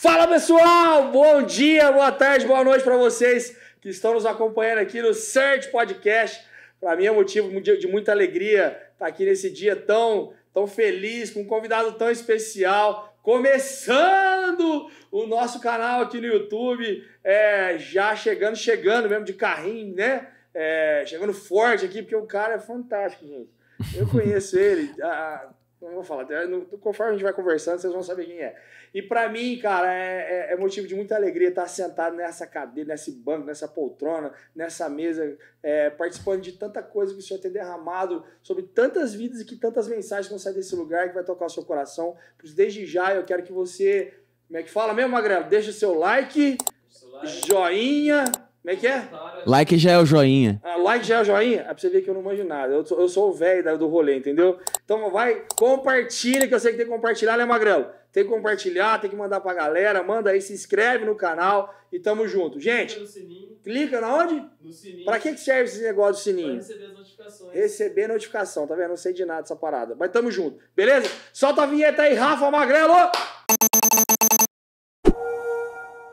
Fala pessoal, bom dia, boa tarde, boa noite para vocês que estão nos acompanhando aqui no Search Podcast. Para mim é motivo de muita alegria estar aqui nesse dia tão feliz, com um convidado tão especial, começando o nosso canal aqui no YouTube, já chegando mesmo de carrinho, né? Chegando forte aqui, porque o cara é fantástico, gente. Eu conheço ele, não vou falar, conforme a gente vai conversando, vocês vão saber quem é. E para mim, cara, é motivo de muita alegria estar sentado nessa cadeira, nesse banco, nessa poltrona, nessa mesa, participando de tanta coisa que o Senhor tem derramado sobre tantas vidas e que tantas mensagens vão sair desse lugar que vai tocar o seu coração. Por isso, desde já, eu quero que você, como é que fala mesmo, Magrelo? Deixa o seu like, joinha, como é que é? Like já é o joinha. Like já é o joinha? É pra você ver que eu não manjo nada. Eu sou o velho do rolê, entendeu? Então vai, compartilha, que eu sei que tem que compartilhar, né, Magrelo? Tem que compartilhar, tem que mandar pra galera. Manda aí, se inscreve no canal e tamo junto. Gente, clica na onde? No sininho. Pra que serve esse negócio do sininho? Pra receber as notificações. Receber notificação, tá vendo? Não sei de nada dessa parada. Mas tamo junto, beleza? Solta a vinheta aí, Rafa Magrelo!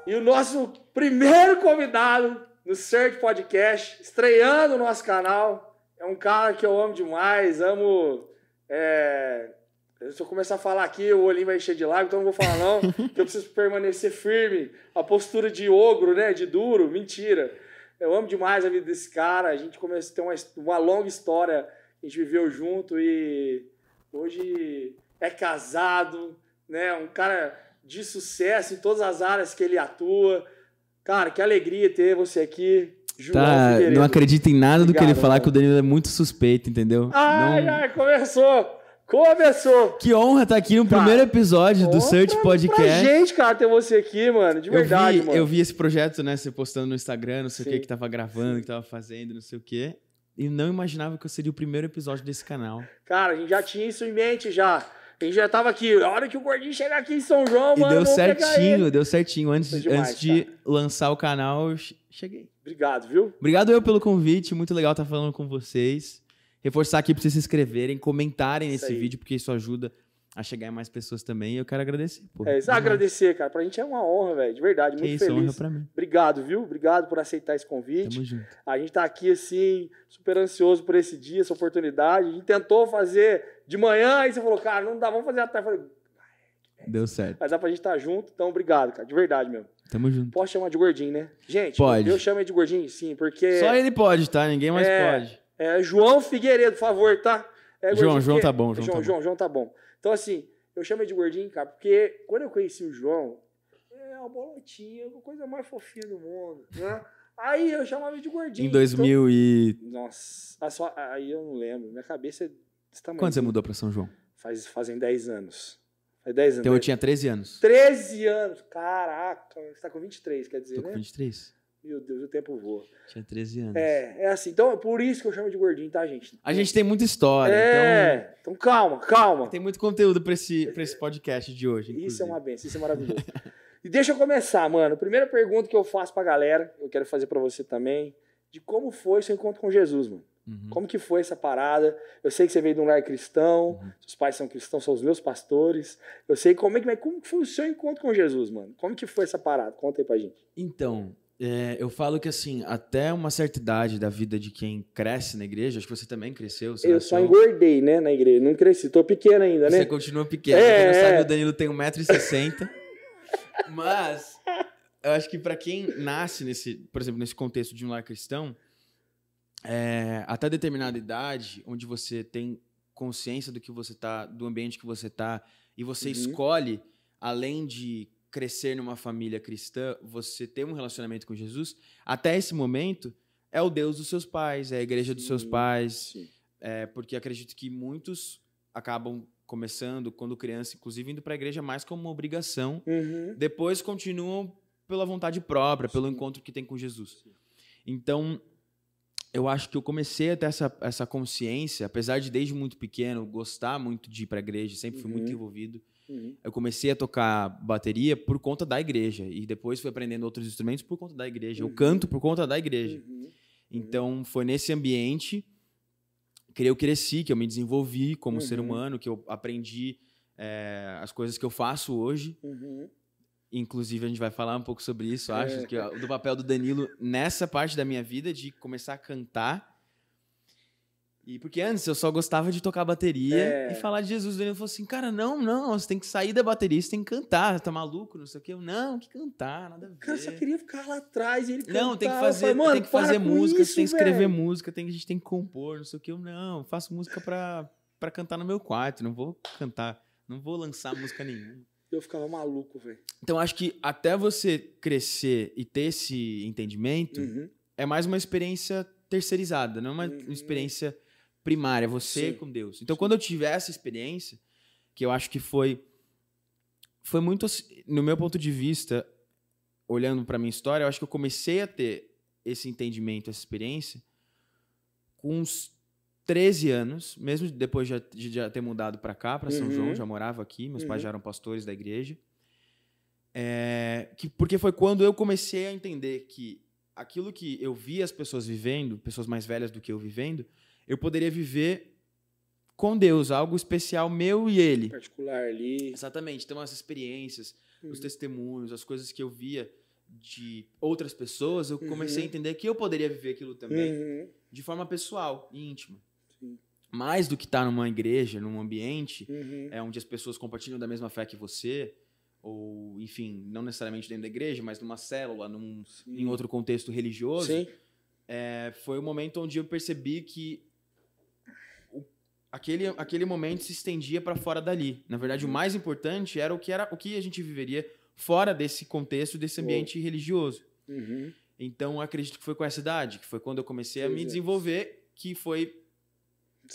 E o nosso primeiro convidado no Search Podcast, estreando o nosso canal, é um cara que eu amo demais, se eu começar a falar aqui, o olhinho vai encher de lágrimas, então não vou falar não, que eu preciso permanecer firme, a postura de ogro, né, de duro, mentira. Eu amo demais a vida desse cara, a gente começou a ter uma longa história, a gente viveu junto e hoje é casado, né, um cara de sucesso em todas as áreas que ele atua. Cara, que alegria ter você aqui, João Figueiredo. Não acredito em nada do que ele falar, mano. Que o Danilo é muito suspeito, entendeu? Começou! Que honra estar aqui no primeiro episódio do Search Podcast. Pra gente, cara, ter você aqui, mano, de verdade, mano. Eu vi esse projeto, né, você postando no Instagram, não sei o que tava gravando, que tava fazendo, não sei o quê. E não imaginava que eu seria o primeiro episódio desse canal. Cara, a gente já tinha isso em mente, já. A gente já tava aqui, a hora que o Gordinho chegar aqui em São João, mano, deu certinho. Antes de lançar o canal, eu cheguei. Obrigado, viu? Obrigado eu pelo convite, muito legal estar falando com vocês. Reforçar aqui pra vocês se inscreverem, comentarem nesse vídeo, porque isso ajuda a chegar em mais pessoas também. E eu quero agradecer. Agradecer, cara. Pra gente é uma honra, velho, de verdade, muito feliz. Honra pra mim. Obrigado, viu? Obrigado por aceitar esse convite. Tamo junto. A gente tá aqui, assim, super ansioso por esse dia, essa oportunidade. A gente tentou fazer de manhã, aí você falou, cara, não dá, vamos fazer à tarde. Eu falei, deu certo. Mas dá pra gente estar junto, então obrigado, cara, de verdade mesmo. Tamo junto. Posso chamar de Gordinho, né? Gente, pode. Eu chamo ele de Gordinho, sim, porque... Só ele pode, tá? Ninguém mais pode. João Figueiredo, por favor, tá? João tá bom. João tá bom. Então, assim, eu chamo ele de Gordinho, cara, porque quando eu conheci o João, uma bolotinha, a coisa mais fofinha do mundo, né? Aí eu chamava ele de Gordinho. Em 2000 e... Nossa, aí eu não lembro. Minha cabeça é desse tamanho. Quando você mudou pra São João? Fazem 10 anos. Faz 10 anos. Então eu tinha 13 anos. 13 anos! Caraca, você tá com 23, quer dizer, né? Tô com 23. Meu Deus, o tempo voa. Tinha 13 anos. É assim. Então, por isso que eu chamo de Gordinho, tá, gente? A gente tem muita história, então calma. Tem muito conteúdo pra esse podcast de hoje, inclusive. Isso é uma benção, isso é maravilhoso. E deixa eu começar, mano. Primeira pergunta que eu faço pra galera, eu quero fazer pra você também, de como foi seu encontro com Jesus, mano. Como que foi essa parada? Eu sei que você veio de um lar cristão, seus pais são cristãos, são os meus pastores. Eu sei como que foi o seu encontro com Jesus, mano? Como que foi essa parada? Conta aí pra gente. Então, eu falo que assim, até uma certa idade da vida de quem cresce na igreja, acho que você também cresceu. Eu só engordei, né, na igreja, não cresci, tô pequeno ainda, né? Você continua pequeno, quem não sabe, o Danilo tem 1,60 m, mas eu acho que pra quem nasce, por exemplo, nesse contexto de um lar cristão, até determinada idade, onde você tem consciência do que você tá, do ambiente que você tá, e você escolhe, além de crescer numa família cristã, você ter um relacionamento com Jesus, até esse momento, é o Deus dos seus pais, é a igreja dos seus pais, porque acredito que muitos acabam começando, quando criança, inclusive indo para a igreja mais como uma obrigação, depois continuam pela vontade própria, pelo encontro que tem com Jesus. Então, eu acho que eu comecei a ter essa consciência, apesar de desde muito pequeno gostar muito de ir para a igreja, sempre fui muito envolvido. Eu comecei a tocar bateria por conta da igreja e depois fui aprendendo outros instrumentos por conta da igreja. Eu canto por conta da igreja. Então, foi nesse ambiente que eu cresci, que eu me desenvolvi como ser humano, que eu aprendi as coisas que eu faço hoje. inclusive a gente vai falar um pouco sobre isso, acho, que, do papel do Danilo nessa parte da minha vida, de começar a cantar. E porque antes eu só gostava de tocar bateria e falar de Jesus. O Danilo falou assim, cara, não, você tem que sair da bateria, você tem que cantar, tá maluco, não sei o quê. Não, que cantar, nada a ver. O cara só queria ficar lá atrás e ele cantava. Não, tem que fazer, falei, tem que fazer música, isso, tem que escrever música, a gente tem que compor, não sei o quê. Eu faço música pra cantar no meu quarto, não vou cantar, não vou lançar música nenhuma. Eu ficava maluco, velho. Então, acho que até você crescer e ter esse entendimento, é mais uma experiência terceirizada, não uma experiência primária, você com Deus. Então, quando eu tive essa experiência, que eu acho que foi muito, no meu ponto de vista, olhando para minha história, eu acho que eu comecei a ter esse entendimento, essa experiência, com uns 13 anos, mesmo depois de já ter mudado para cá, para São João, já morava aqui, meus pais já eram pastores da igreja. Porque foi quando eu comecei a entender que aquilo que eu via as pessoas vivendo, pessoas mais velhas do que eu vivendo, eu poderia viver com Deus, algo especial meu e ele. Particular ali. Exatamente. Então, as experiências, os testemunhos, as coisas que eu via de outras pessoas, eu comecei a entender que eu poderia viver aquilo também de forma pessoal e íntima. Sim. Mais do que estar numa igreja, num ambiente onde as pessoas compartilham da mesma fé que você, ou, enfim, não necessariamente dentro da igreja, mas numa célula, em outro contexto religioso. Sim. Foi o momento onde eu percebi que aquele momento se estendia para fora dali. Na verdade, o mais importante era o que a gente viveria fora desse contexto, desse ambiente religioso. Então, acredito que foi com essa idade, que foi quando eu comecei a me desenvolver, que foi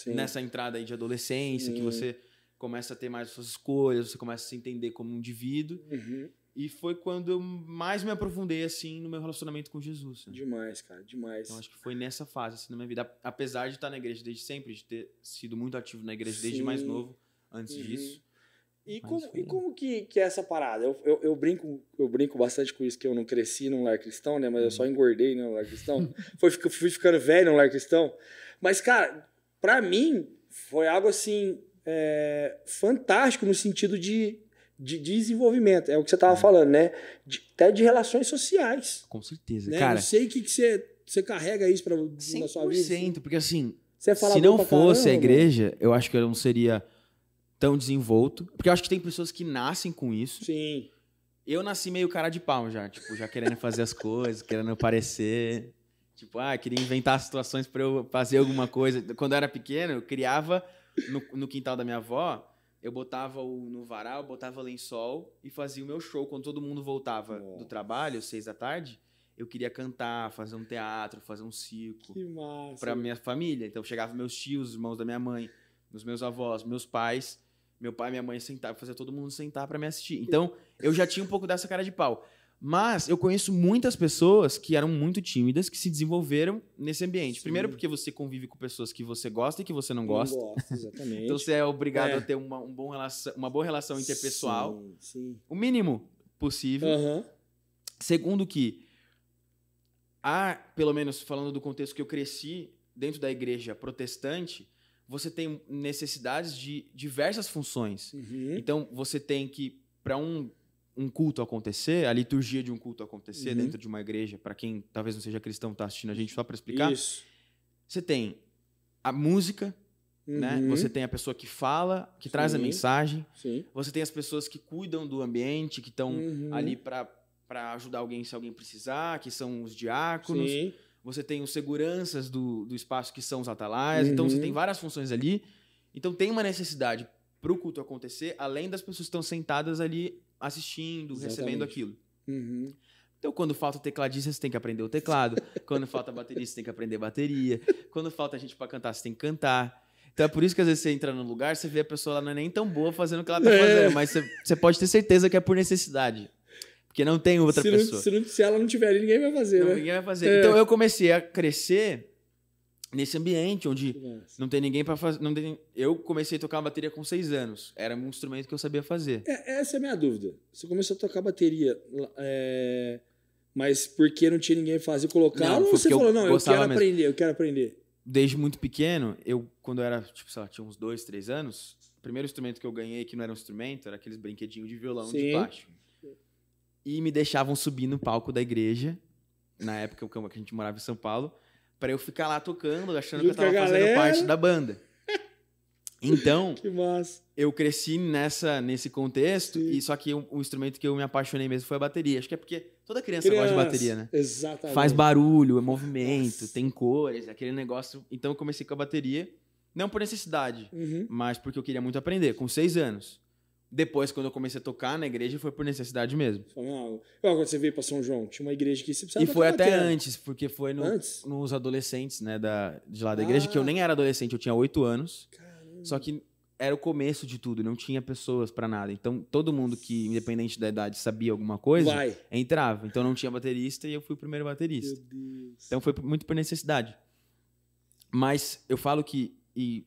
nessa entrada aí de adolescência, que você começa a ter mais suas escolhas, você começa a se entender como um indivíduo. E foi quando eu mais me aprofundei, assim, no meu relacionamento com Jesus. Né? Demais, cara, demais. Então, acho que foi nessa fase, assim, na minha vida. Apesar de estar na igreja desde sempre, de ter sido muito ativo na igreja desde mais novo, antes disso. E como que é essa parada? Eu brinco bastante com isso, que eu não cresci num lar cristão, né? Mas eu só engordei num lar cristão. Fui ficando velho num lar cristão. Mas, cara, pra mim, foi algo, assim, fantástico no sentido de desenvolvimento. É o que você estava falando, né? Até de relações sociais. Com certeza, né? cara. Não sei o que você carrega isso na sua vida. 100%, porque assim, se não fosse a igreja, eu acho que eu não seria tão desenvolto. Porque eu acho que tem pessoas que nascem com isso. Sim. Eu nasci meio cara de pau já, tipo, já querendo fazer as coisas, querendo aparecer. Tipo, queria inventar situações para eu fazer alguma coisa. Quando eu era pequeno, eu criava no quintal da minha avó. Eu botava no varal, botava lençol e fazia o meu show. Quando todo mundo voltava do trabalho, 6 da tarde, eu queria cantar, fazer um teatro, fazer um circo. Que massa. Pra minha família. Então, chegavam meus tios, os irmãos da minha mãe, os meus avós, meus pais. Meu pai e minha mãe sentavam, fazia todo mundo sentar pra me assistir. Então, eu já tinha um pouco dessa cara de pau. Mas eu conheço muitas pessoas que eram muito tímidas, que se desenvolveram nesse ambiente. Sim. Primeiro porque você convive com pessoas que você gosta e que você não gosta. Não gosta, exatamente. Então você é obrigado a ter uma boa relação interpessoal. Sim. O mínimo possível. Segundo que, pelo menos falando do contexto que eu cresci, dentro da igreja protestante, você tem necessidades de diversas funções. Então você tem que, para um culto acontecer, a liturgia de um culto acontecer dentro de uma igreja, para quem talvez não seja cristão, está assistindo a gente, só para explicar. Isso. Você tem a música, né? Você tem a pessoa que fala, que traz a mensagem. Sim. Você tem as pessoas que cuidam do ambiente, que estão ali para ajudar alguém se alguém precisar, que são os diáconos. Sim. Você tem os seguranças do espaço, que são os atalaias. Então, você tem várias funções ali. Então, tem uma necessidade para o culto acontecer, além das pessoas que estão sentadas ali assistindo, recebendo aquilo. Então, quando falta tecladista, você tem que aprender o teclado. Quando falta baterista, você tem que aprender bateria. Quando falta gente para cantar, você tem que cantar. Então, é por isso que às vezes você entra num lugar, você vê a pessoa lá não é nem tão boa fazendo o que ela tá fazendo, mas você pode ter certeza que é por necessidade. Porque não tem outra pessoa. Se ela não tiver ali, ninguém vai fazer, né? Ninguém vai fazer. Então, eu comecei a crescer nesse ambiente onde não tem ninguém para fazer. Eu comecei a tocar bateria com 6 anos. Era um instrumento que eu sabia fazer. Essa é a minha dúvida. Você começou a tocar bateria, mas porque não tinha ninguém fazer colocar, ou você falou, não, eu quero aprender? Desde muito pequeno, quando eu era, tipo, sei lá, tinha uns 2, 3 anos, o primeiro instrumento que eu ganhei, que não era um instrumento, era aqueles brinquedinhos de violão de plástico. e me deixavam subir no palco da igreja, na época que a gente morava em São Paulo, pra eu ficar lá tocando, achando que eu tava fazendo parte da banda. Então, que massa. Eu cresci nesse contexto, e só que o instrumento que eu me apaixonei mesmo foi a bateria. Acho que é porque toda criança gosta de bateria, né? Exatamente. Faz barulho, é movimento, tem cores, aquele negócio. Então eu comecei com a bateria, não por necessidade, mas porque eu queria muito aprender, com 6 anos. Depois, quando eu comecei a tocar na igreja, foi por necessidade mesmo. Quando você veio pra São João, tinha uma igreja que você precisava. E foi até antes, porque foi nos adolescentes, né, de lá da igreja, que eu nem era adolescente, eu tinha 8 anos. Caramba. Só que era o começo de tudo, não tinha pessoas pra nada. Então, todo mundo que, independente da idade, sabia alguma coisa, entrava. Então, não tinha baterista e eu fui o primeiro baterista. Meu Deus. Então, foi muito por necessidade. Mas eu falo que,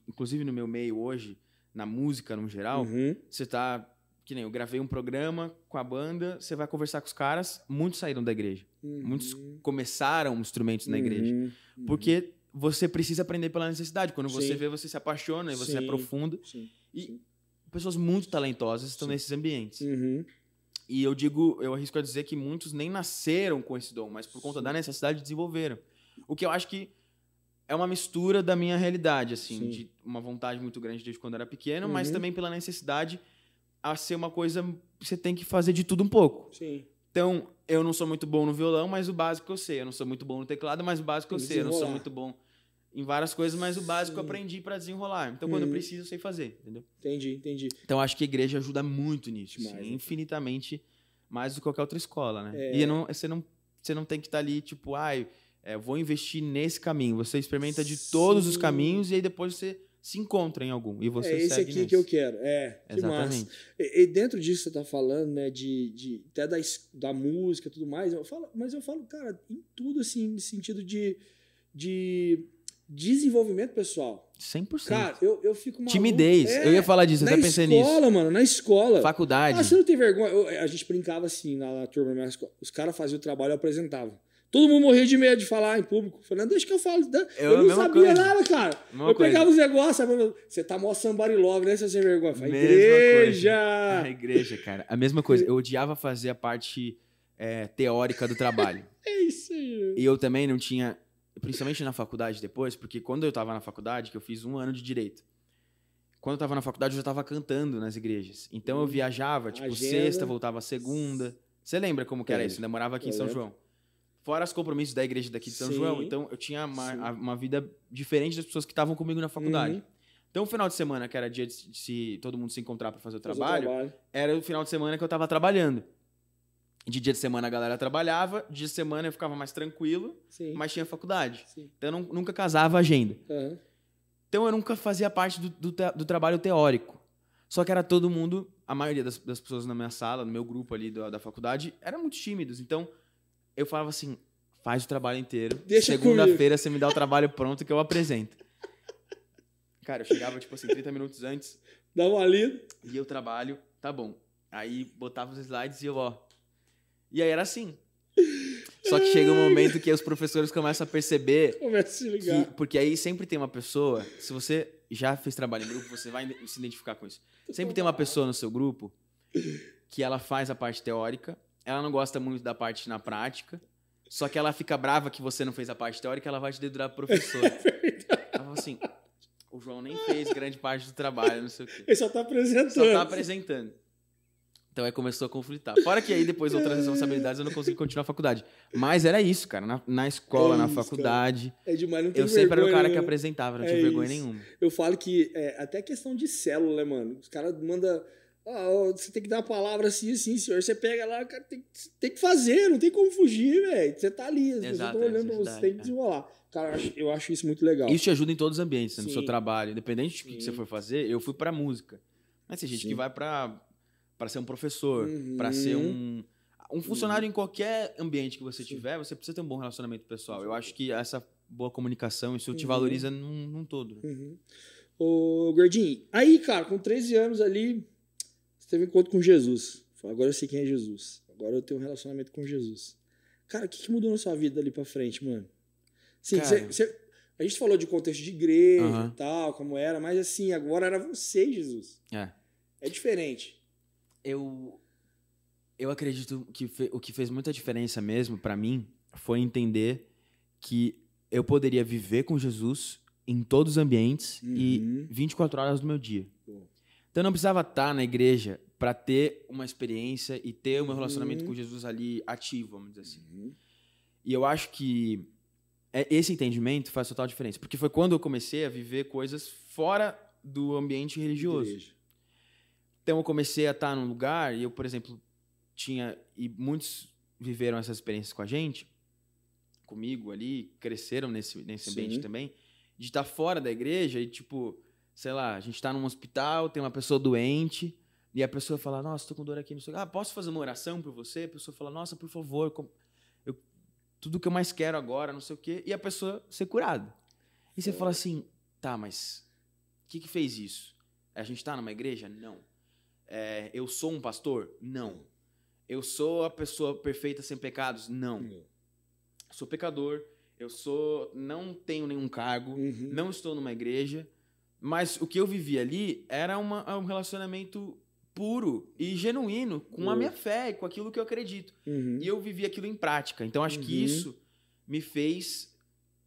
inclusive no meu meio hoje, na música no geral, você tá... Que nem eu gravei um programa com a banda, você vai conversar com os caras, muitos saíram da igreja. Muitos começaram instrumentos na igreja. Porque você precisa aprender pela necessidade. Quando você vê, você se apaixona e você aprofunda. E pessoas muito talentosas estão nesses ambientes. E eu arrisco a dizer que muitos nem nasceram com esse dom, mas por conta da necessidade desenvolveram. O que eu acho que é uma mistura da minha realidade, assim, de uma vontade muito grande desde quando eu era pequeno, mas também pela necessidade a ser uma coisa que você tem que fazer de tudo um pouco. Então, eu não sou muito bom no violão, mas o básico eu sei. Eu não sou muito bom no teclado, mas o básico eu sei. Eu não sou muito bom em várias coisas, mas o básico eu aprendi para desenrolar. Então, quando eu preciso, eu sei fazer, entendeu? Entendi. Então, acho que a igreja ajuda muito nisso. Demais, assim, infinitamente mais do que qualquer outra escola, né? E você não tem que estar ali, tipo, vou investir nesse caminho. Você experimenta de todos os caminhos e aí depois você se encontra em algum. E você segue esse aqui nesse. que eu quero. Exatamente. E dentro disso que você tá falando, né, até da música e tudo mais, eu falo, cara, em tudo, assim, no sentido de desenvolvimento pessoal. 100%. Cara, eu fico maluco. Timidez. Eu ia falar disso, eu até pensei nisso. Na escola, mano, na escola. Faculdade. Você não tem vergonha? A gente brincava assim na turma, na escola. Os caras faziam o trabalho e apresentavam. Todo mundo morria de medo de falar em público. Falando, deixa que eu falo. Eu não sabia nada, cara. Eu pegava os negócios, sabe? Você tá mó somebody love, né? Você sem vergonha. Fala, igreja! A igreja, cara. A mesma coisa. Eu odiava fazer a parte teórica do trabalho. É isso aí. E eu também não tinha... Principalmente na faculdade depois, porque quando eu tava na faculdade, que eu fiz 1 ano de direito, quando eu tava na faculdade, eu já tava cantando nas igrejas. Então eu viajava, tipo, sexta, voltava segunda. Você lembra como que era isso? Eu morava aqui em São João. Fora os compromissos da igreja daqui de São João. Então eu tinha uma vida diferente das pessoas que estavam comigo na faculdade. Então o final de semana, que era dia de todo mundo se encontrar para fazer o trabalho, era o final de semana que eu tava trabalhando. De dia de semana a galera trabalhava, dia de semana eu ficava mais tranquilo, mas tinha faculdade. Então eu nunca casava a agenda. Então eu nunca fazia parte do trabalho teórico. Só que era todo mundo, a maioria das pessoas na minha sala, no meu grupo ali da faculdade, eram muito tímidos. Então eu falava assim, faz o trabalho inteiro. Segunda-feira você me dá o trabalho pronto que eu apresento. Cara, eu chegava tipo assim 30 minutos antes. Dá uma lida. E eu trabalho, tá bom. Aí botava os slides e eu, E aí era assim. Só que chega um momento que os professores começam a perceber... Começa a se ligar. Porque aí sempre tem uma pessoa... Se você já fez trabalho em grupo, você vai se identificar com isso. Sempre tem uma pessoa no seu grupo que ela faz a parte teórica, ela não gosta muito da parte na prática, só que ela fica brava que você não fez a parte teórica, ela vai te dedurar pro professor. Ela fala assim, o João nem fez grande parte do trabalho, não sei o quê. Ele só tá apresentando. Só tá apresentando. Então aí começou a conflitar. Fora que aí depois outras responsabilidades eu não consegui continuar a faculdade. Mas era isso, cara. Na escola, na faculdade. Cara. É demais, não tem eu sempre era o cara que apresentava, não tinha vergonha nenhuma. Eu falo que até questão de célula, né, mano? Os caras mandam... você tem que dar a palavra assim, senhor. Você pega lá, cara, tem que fazer, não tem como fugir, velho. Você tá ali, as pessoas estão olhando pra você, tem que desenrolar. Cara, eu acho isso muito legal. Isso te ajuda em todos os ambientes, né? No seu trabalho. Independente do que você for fazer, eu fui pra música. Mas tem gente que vai pra ser um professor, pra ser um funcionário em qualquer ambiente que você tiver, você precisa ter um bom relacionamento pessoal. Eu acho que essa boa comunicação, isso te valoriza num todo. Ô, Gordinho, aí, cara, com 13 anos ali, você teve um encontro com Jesus. Agora eu sei quem é Jesus. Agora eu tenho um relacionamento com Jesus. Cara, o que mudou na sua vida dali pra frente, mano? Sim, a gente falou de contexto de igreja e tal, como era, mas assim, agora era você, Jesus. É diferente. Eu acredito que o que fez muita diferença mesmo pra mim foi entender que eu poderia viver com Jesus em todos os ambientes e 24 horas do meu dia. Então eu não precisava estar na igreja para ter uma experiência e ter o meu relacionamento com Jesus ali ativo, vamos dizer assim. E eu acho que esse entendimento faz total diferença, porque foi quando eu comecei a viver coisas fora do ambiente religioso. Igreja. Então eu comecei a estar num lugar e eu, por exemplo, e muitos viveram essas experiências com a gente, comigo ali, cresceram nesse ambiente também, de estar fora da igreja e, tipo, sei lá, a gente está num hospital, tem uma pessoa doente, e a pessoa fala, nossa, tô com dor aqui, não sei o que. Posso fazer uma oração por você? A pessoa fala, nossa, por favor, tudo que eu mais quero agora, não sei o quê, e a pessoa ser curada. E você fala assim, tá, mas o que fez isso? A gente tá numa igreja? Não. Eu sou um pastor? Não. Eu sou a pessoa perfeita sem pecados? Não. Sou pecador, não tenho nenhum cargo, não estou numa igreja, mas o que eu vivi ali era um relacionamento puro e genuíno com a minha fé e com aquilo que eu acredito. E eu vivi aquilo em prática. Então, acho que isso me fez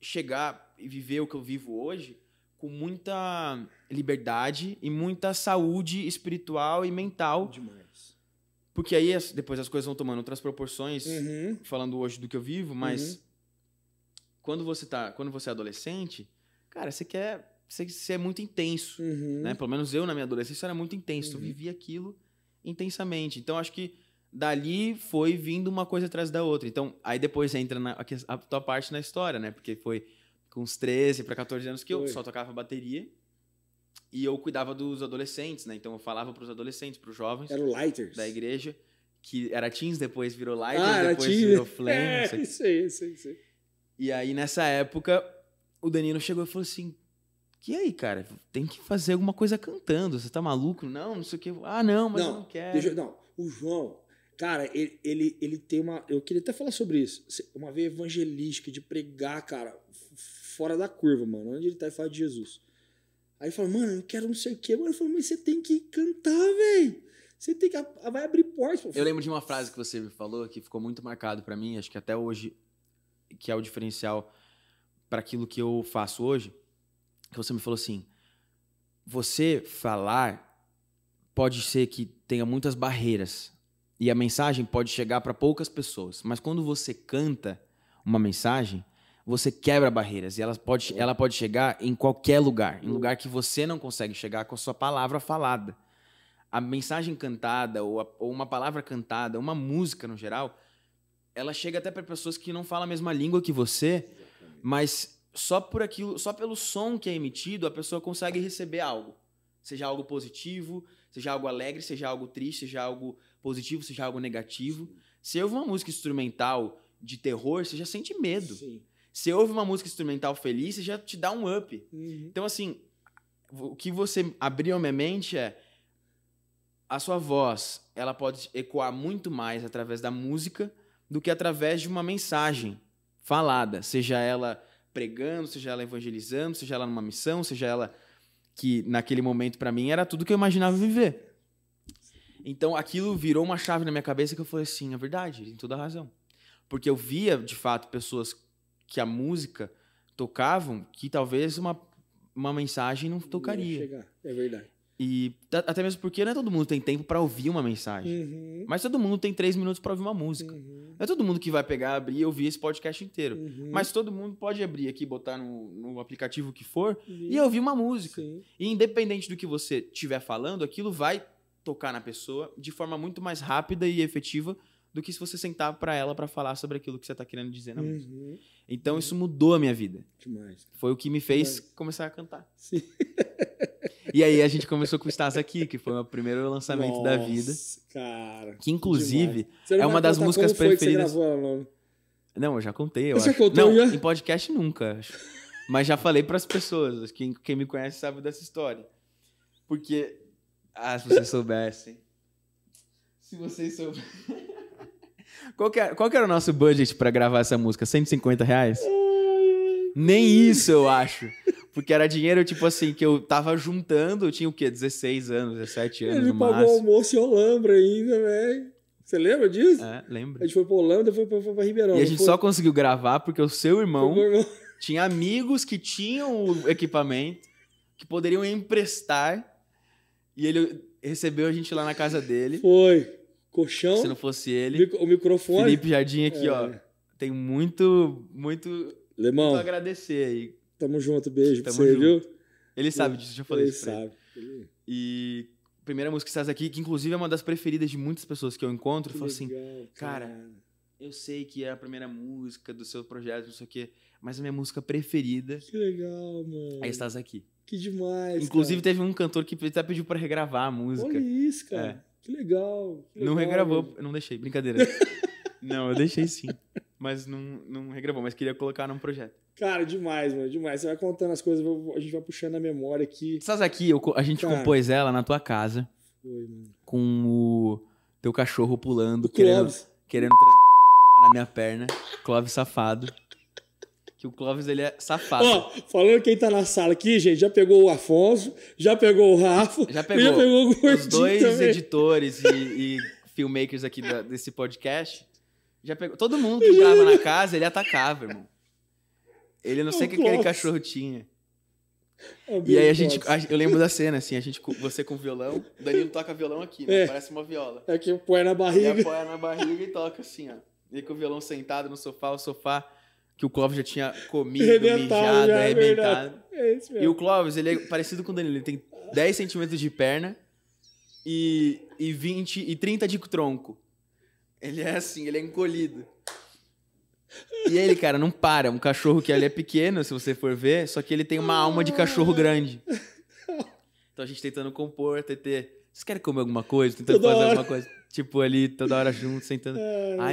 chegar e viver o que eu vivo hoje com muita liberdade e muita saúde espiritual e mental. Demais. Porque aí, depois as coisas vão tomando outras proporções, falando hoje do que eu vivo, mas quando você é adolescente, cara, você é muito intenso, né? Pelo menos eu, na minha adolescência, era muito intenso. Eu vivia aquilo intensamente. Então, acho que dali foi vindo uma coisa atrás da outra. Então, aí depois entra a tua parte na história, né? Porque foi com uns 13 para 14 anos que eu só tocava bateria e eu cuidava dos adolescentes, né? Então, eu falava para os adolescentes, para os jovens. Era o Lighters. Da igreja, que era Teens, depois virou Lighters, depois virou Flame. Isso aí. E aí, nessa época, o Danilo chegou e falou assim, e aí, cara, tem que fazer alguma coisa cantando. Você tá maluco? Não sei o que. Não, mas eu não quero. O João, cara, ele tem uma... Eu queria até falar sobre isso. Uma veia evangelística de pregar, cara, fora da curva, mano. Onde ele tá e fala de Jesus. Aí ele fala, mano, eu quero não sei o que. Mano, eu falo, mas você tem que cantar, velho. Você tem que... Vai abrir portas. Eu lembro de uma frase que você me falou que ficou muito marcado pra mim, acho que até hoje, que é o diferencial para aquilo que eu faço hoje. Que você me falou assim, você falar pode ser que tenha muitas barreiras e a mensagem pode chegar para poucas pessoas, mas quando você canta uma mensagem, você quebra barreiras e ela pode chegar em qualquer lugar, em lugar que você não consegue chegar com a sua palavra falada. A mensagem cantada ou uma palavra cantada, uma música no geral, ela chega até para pessoas que não falam a mesma língua que você, mas só pelo som que é emitido, a pessoa consegue receber algo. Seja algo positivo, seja algo alegre, seja algo triste, seja algo positivo, seja algo negativo. Se ouve uma música instrumental de terror, você já sente medo. Sim. Se ouve uma música instrumental feliz, você já te dá um up. Então, assim, o que você abriu a minha mente é a sua voz, ela pode ecoar muito mais através da música do que através de uma mensagem falada, seja ela pregando, seja ela evangelizando, seja ela numa missão, seja ela que naquele momento pra mim era tudo que eu imaginava viver. Então aquilo virou uma chave na minha cabeça que eu falei assim, é verdade, ele tem toda a razão. Porque eu via, de fato, pessoas que a música tocavam que talvez uma mensagem não tocaria. Não ia chegar. É verdade. E até mesmo porque não é todo mundo tem tempo pra ouvir uma mensagem. Mas todo mundo tem 3 minutos pra ouvir uma música. Não é todo mundo que vai pegar, abrir e ouvir esse podcast inteiro. Mas todo mundo pode abrir aqui, botar no aplicativo que for e ouvir uma música. Sim. E independente do que você estiver falando, aquilo vai tocar na pessoa de forma muito mais rápida e efetiva do que se você sentar pra ela pra falar sobre aquilo que você tá querendo dizer na música. Então isso mudou a minha vida. Demais. Foi o que me fez começar a cantar. Sim. E aí a gente começou com o Estás Aqui, que foi o primeiro lançamento da vida. Cara. Que inclusive é uma das músicas preferidas. Não, eu já contei, eu Você acho. contou já? Em podcast nunca, acho. Mas já falei pras pessoas. Quem me conhece sabe dessa história. Porque... se vocês soubessem. Se vocês soubessem. Qual que era o nosso budget pra gravar essa música? R$150? Nem isso, eu acho. Porque era dinheiro, tipo assim, que eu tava juntando. Eu tinha o quê? 16 anos, 17 anos no máximo. Ele pagou almoço e olambra ainda, velho. Você lembra disso? Lembro. A gente foi pra Holanda, foi pra Ribeirão. E a gente só conseguiu gravar porque o seu irmão Meu irmão. tinha amigos que tinham o equipamento, que poderiam emprestar, e ele recebeu a gente lá na casa dele. Foi. Colchão. Se não fosse ele. O microfone. Felipe Jardim aqui, ó. Tem muito Lemão, a agradecer aí. Tamo junto, beijo Tamo pra você, junto. viu? Ele sabe disso, já falei Ele isso pra ele. sabe. E a primeira música que estás aqui, que inclusive é uma das preferidas de muitas pessoas que eu encontro, falou assim, cara, eu sei que é a primeira música do seu projeto, não sei o quê, mas a minha música preferida... Que legal, mano. É Estás Aqui. Que demais, inclusive, teve um cantor que até pediu pra regravar a música. Olha isso, cara. Que legal. Não regravou, eu não deixei, brincadeira. Não, eu deixei sim. Mas não regravou, mas queria colocar num projeto. Cara, demais, mano, demais. Você vai contando as coisas, a gente vai puxando a memória aqui. Estás Aqui, a gente compôs ela na tua casa. Foi, mano. Com o teu cachorro pulando, O Clóvis. querendo trepar na minha perna. Clóvis safado. Que o Clóvis, ele é safado. Ó, falando quem tá na sala aqui, gente, já pegou o Afonso, já pegou o Rafa, já pegou o Gordinho os dois também. Editores e filmmakers aqui desse podcast. Já pegou. Todo mundo que grava na casa, ele atacava, irmão. Ele não sei o que aquele cachorro tinha. E aí eu lembro da cena, assim, você com violão, o Danilo toca violão aqui, né? Parece uma viola. É que põe na barriga. E apoia na barriga e toca assim, ó. E com o violão sentado no sofá, o sofá que o Clóvis já tinha comido, mijado, arrebentado. É isso mesmo. E o Clóvis, ele é parecido com o Danilo, ele tem 10 centímetros de perna e 30 de tronco. Ele é assim, ele é encolhido. E ele, cara, não para. Um cachorro que ele é pequeno, se você for ver, só que ele tem uma alma de cachorro grande. Então a gente tentando compor, TT. Vocês querem comer alguma coisa? Tentando fazer alguma coisa. Tipo, ali, toda hora junto, sentando.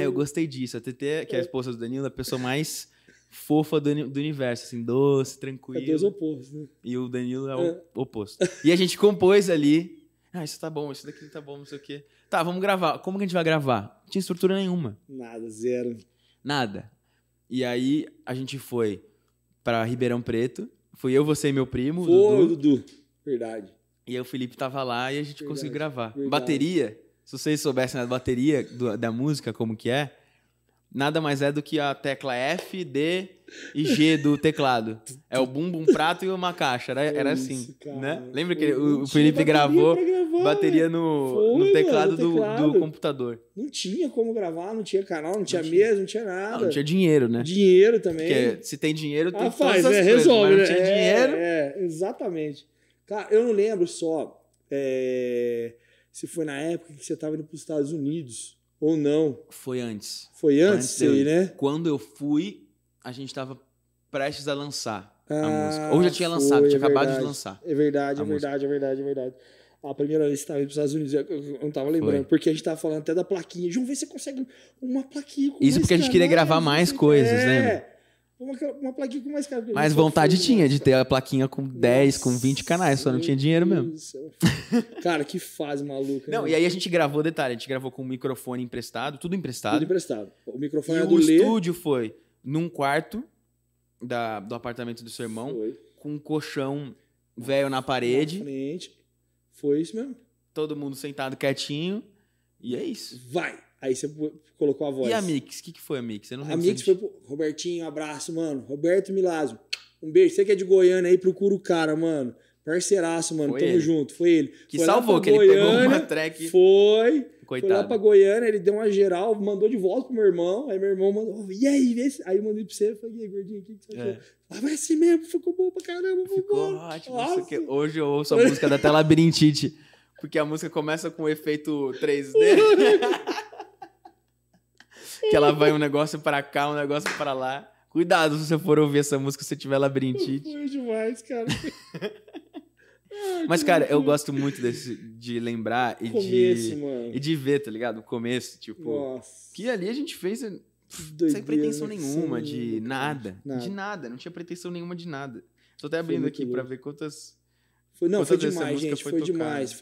Eu gostei disso. A TT, que é a esposa do Danilo, é a pessoa mais fofa do universo, assim, doce, tranquilo. É dois opostos, né? E o Danilo é o oposto. E a gente compôs ali. Isso tá bom, isso daqui tá bom, não sei o quê. Tá, vamos gravar. Como que a gente vai gravar? Não tinha estrutura nenhuma. Nada, zero. Nada. E aí a gente foi pra Ribeirão Preto. Fui eu, você e meu primo, o Dudu. Verdade. E aí o Felipe tava lá e a gente conseguiu gravar. Verdade. Bateria, se vocês soubessem a bateria da música, como que é, nada mais é do que a tecla F, D e G do teclado. É o bum, prato e uma caixa. Era assim, né? Lembra que o Felipe gravou bateria no teclado do computador. Não tinha como gravar, não tinha canal, não tinha mesa, não tinha nada. Não tinha dinheiro, né? Dinheiro também. Porque se tem dinheiro, tem faz, todas as coisas, resolve, mas não tinha dinheiro. Exatamente. Cara, eu não lembro só se foi na época que você estava indo para os Estados Unidos ou não. Foi antes. Foi antes, sei, né? Quando eu fui, a gente estava prestes a lançar a música. Ou já tinha lançado, tinha acabado de lançar. É verdade. A primeira vez que você estava indo para os Estados Unidos, eu não estava lembrando, porque a gente estava falando até da plaquinha. João, vê se você consegue uma plaquinha com isso porque a gente queria gravar mais coisas, lembra? Uma plaquinha com mais canais. Mas vontade tinha de ter a plaquinha com 10, com 20 canais, só não tinha dinheiro mesmo. Cara, que fase maluca. Não, e aí a gente gravou, detalhe, a gente gravou com um microfone emprestado, tudo emprestado. Tudo emprestado. O microfone e o estúdio foi num quarto do apartamento do seu irmão, com um colchão velho na parede. Na frente. Foi isso mesmo. Todo mundo sentado quietinho, e é isso. Vai! Aí você colocou a voz. E a Mix? O que foi a Mix? Eu não lembro. A Mix foi pro Robertinho, um abraço, mano. Roberto Milazzo. Um beijo. Você que é de Goiânia aí, procura o cara, mano. Parceiraço, mano. Tamo junto. Foi ele. Que salvou, que ele pegou uma track. Foi. Coitado. Foi lá pra Goiânia, ele deu uma geral, mandou de volta pro meu irmão. Aí meu irmão mandou, e aí, vê se... Aí eu mandei pra você, falei, e aí, gordinho, o que você achou? Ah, vai assim mesmo, ficou bom pra caramba. Ficou ótimo. Hoje eu ouço a música da até labirintite. Porque a música começa com o efeito 3D. Que ela vai um negócio pra cá, um negócio pra lá. Cuidado se você for ouvir essa música se tiver labirintite. Foi demais, cara. Mas, cara, eu gosto muito de lembrar e de ver, tá ligado? O começo, tipo... Nossa. Que ali a gente fez sem pretensão nenhuma de nada. De nada. Não tinha pretensão nenhuma de nada. Tô até abrindo aqui pra ver quantas... Foi demais, gente. Foi demais.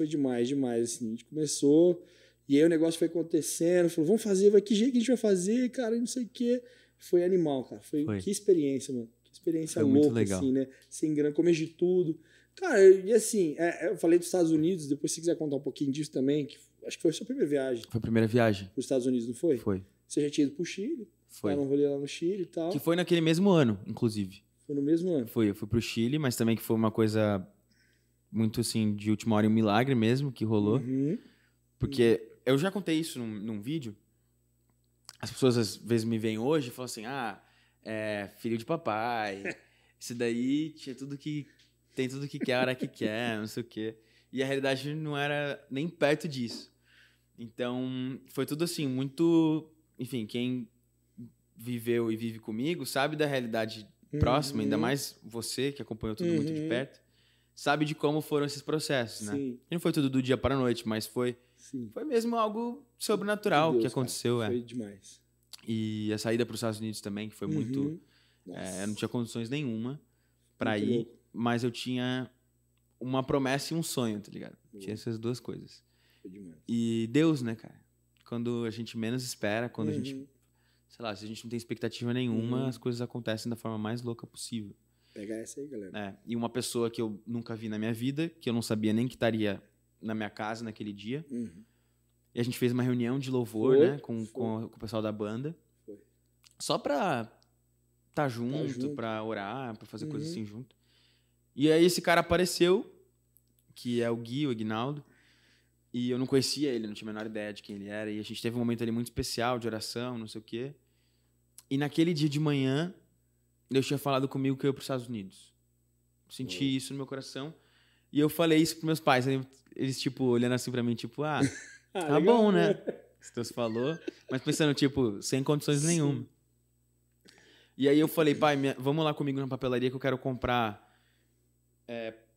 Assim, a gente começou... E aí o negócio foi acontecendo, falou, vamos fazer, que jeito que a gente vai fazer, cara, e não sei o quê. Foi animal, cara. Foi. Que experiência, mano. Que experiência foi louca, assim, né? Sem grana, começo de tudo. Cara, e assim, eu falei dos Estados Unidos, depois se quiser contar um pouquinho disso também, que Acho que foi a sua primeira viagem Foi a primeira viagem. para os Estados Unidos, não foi? Foi. Você já tinha ido pro Chile, Foi. dar um rolê lá no Chile e tal. Que foi naquele mesmo ano, inclusive. Foi no mesmo ano. Eu fui pro Chile, mas também que foi uma coisa muito, assim, de última hora, um milagre mesmo que rolou. Uhum. Porque eu já contei isso num vídeo. As pessoas às vezes me veem hoje e falam assim, filho de papai, isso daí tem tudo que quer, a hora que quer, não sei o quê. E a realidade não era nem perto disso. Então, foi tudo assim, muito... Enfim, quem viveu e vive comigo sabe da realidade próxima, ainda mais você, que acompanhou tudo muito de perto, sabe de como foram esses processos, né? Sim. E não foi tudo do dia para a noite, mas foi mesmo algo sobrenatural que aconteceu. Cara, foi demais. E a saída para os Estados Unidos também, que foi muito... eu não tinha condições nenhuma para ir, louco. mas eu tinha uma promessa e um sonho, tá ligado? Tinha essas duas coisas. Foi demais. E Deus, né, cara? Quando a gente menos espera, quando a gente... Sei lá, se a gente não tem expectativa nenhuma, as coisas acontecem da forma mais louca possível. Pega essa aí, galera. E uma pessoa que eu nunca vi na minha vida, que eu não sabia nem que estaria na minha casa naquele dia. E a gente fez uma reunião de louvor, né? Com o pessoal da banda. Foi. Só pra estar junto, pra orar, pra fazer coisas assim junto. E aí esse cara apareceu, que é o Gui, o Ignaldo. E eu não conhecia ele, não tinha a menor ideia de quem ele era. E a gente teve um momento ali muito especial de oração, não sei o quê. E naquele dia de manhã, Deus tinha falado comigo que eu ia para os Estados Unidos. Senti isso no meu coração. E eu falei isso pros meus pais. Eles, tipo, olhando assim pra mim, tipo, tá legal, bom, né? Se Deus falou. Mas pensando, tipo, sem condições nenhuma. E aí eu falei, pai, vamos lá comigo na papelaria que eu quero comprar